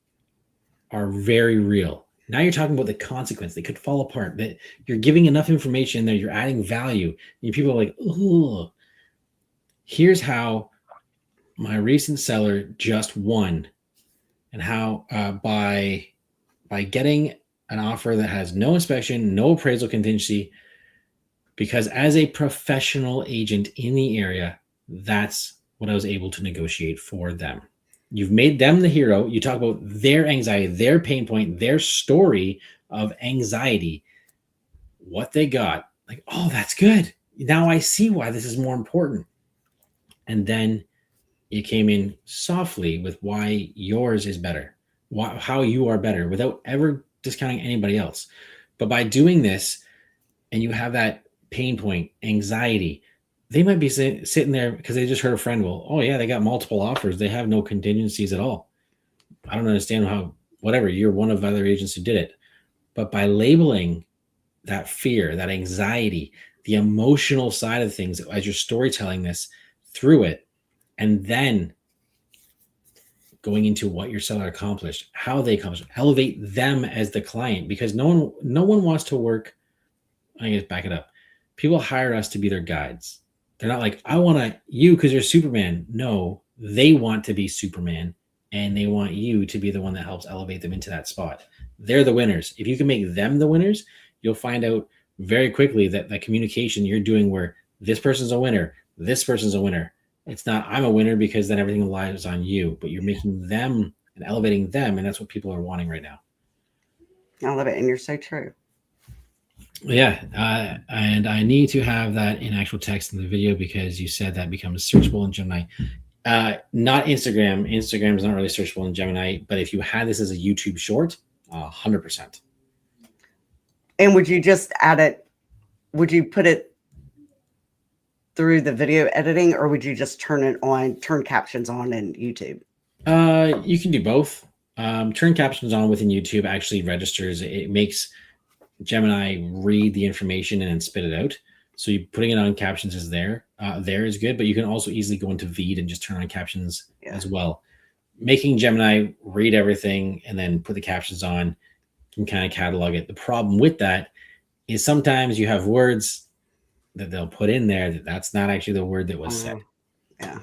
are very real. Now you're talking about the consequence. They could fall apart. That you're giving enough information there. You're adding value. And people are like, oh, here's how my recent seller just won. And how by getting an offer that has no inspection, no appraisal contingency, because as a professional agent in the area, that's what I was able to negotiate for them. You've made them the hero. You talk about their anxiety, their pain point, their story of anxiety, what they got. Like, oh, that's good. Now I see why this is more important. And then you came in softly with why yours is better, how you are better, without ever discounting anybody else. But by doing this, and you have that pain point, anxiety, they might be sitting there because they just heard a friend, well, oh yeah, they got multiple offers. They have no contingencies at all. I don't understand how, whatever, you're one of other agents who did it. But by labeling that fear, that anxiety, the emotional side of things as you're storytelling this through it, and then going into what your seller accomplished, how they accomplished, elevate them as the client, because no one wants to work. I guess back it up. People hire us to be their guides. They're not like, I want you because you're Superman. No, they want to be Superman, and they want you to be the one that helps elevate them into that spot. They're the winners. If you can make them the winners, you'll find out very quickly that the communication you're doing where this person's a winner, this person's a winner. It's not, I'm a winner, because then everything relies on you, but you're making them and elevating them. And that's what people are wanting right now. I love it. And you're so true. Yeah. And I need to have that in actual text in the video, because you said that becomes searchable in Gemini. Not Instagram. Instagram is not really searchable in Gemini, but if you had this as a YouTube short, 100%. And would you just add it? Would you put it through the video editing, or would you just turn captions on in YouTube? You can do both. Turn captions on within YouTube actually registers. It makes Gemini read the information and then spit it out. So you putting it on captions is there is good, but you can also easily go into Veed and just turn on captions as well. Making Gemini read everything and then put the captions on can kind of catalog it. The problem with that is sometimes you have words that they'll put in there that's not actually the word that was said. Yeah.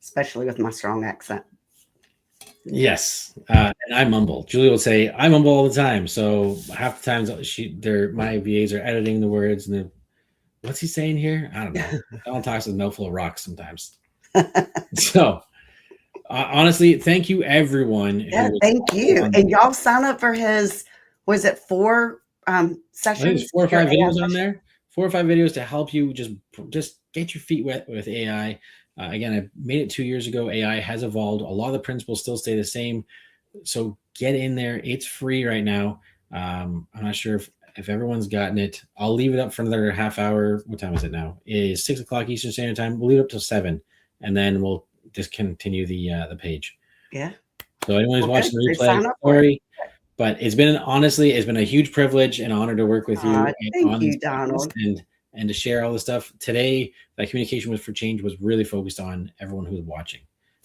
Especially with my strong accent. Yes. And I mumble. Julie will say, I mumble all the time. So half the times my VAs are editing the words and they're, what's he saying here? I don't know. Alan talks with a mouthful of rocks sometimes. So honestly, thank you everyone. Yeah, thank you. And y'all sign up for his, was it 4 sessions? I think there's 4 or 5 videos on there. 4 or 5 videos to help you just get your feet wet with AI. Again, I made it 2 years ago. AI has evolved. A lot of the principles still stay the same. So get in there. It's free right now. I'm not sure if everyone's gotten it. I'll leave it up for another half hour. What time is it now? It is 6 o'clock Eastern Standard Time. We'll leave it up till 7, and then we'll discontinue the page. Yeah. So anyone who's watching the replay, sorry. But it's been a huge privilege and honor to work with you. Thank you, Donald. And to share all the stuff today. That communication for change was really focused on everyone who's watching.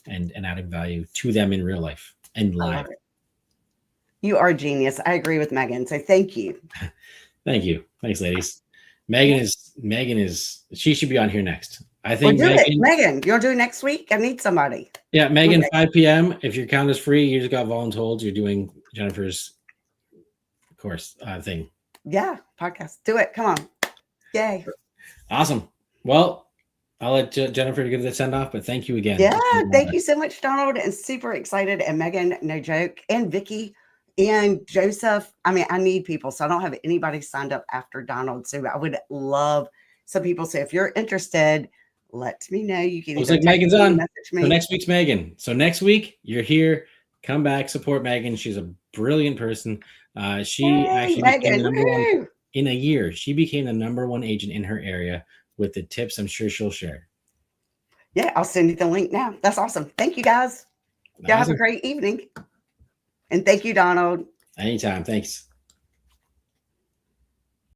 and adding value to them in real life and I live. love it. You are a genius. I agree with Megan. So thank you. Thank you. Thanks, ladies. Megan is she should be on here next. I think Well, do it. Megan, you'll do it next week? I need somebody. Yeah, Megan, Okay. 5 p.m. If your account is free, you just got voluntold. You're doing Jennifer's course thing. Yeah, podcast. Do it. Come on. Yay. Awesome. Well, I'll let Jennifer give the send off, but thank you again. Yeah, thank you so much, Donald. And super excited. And Megan, no joke. And Vicky and Joseph. I mean, I need people. So I don't have anybody signed up after Donald. So I would love some people. So if you're interested, let me know. You can looks either like Megan's me, on. message me. So next week's Megan. So next week you're here. Come back, support Megan. She's a brilliant person. She actually became the number one in a year. She became the number one agent in her area with the tips I'm sure she'll share. Yeah, I'll send you the link now. That's awesome. Thank you, guys. Y'all have a great evening. And thank you, Donald. Anytime. Thanks.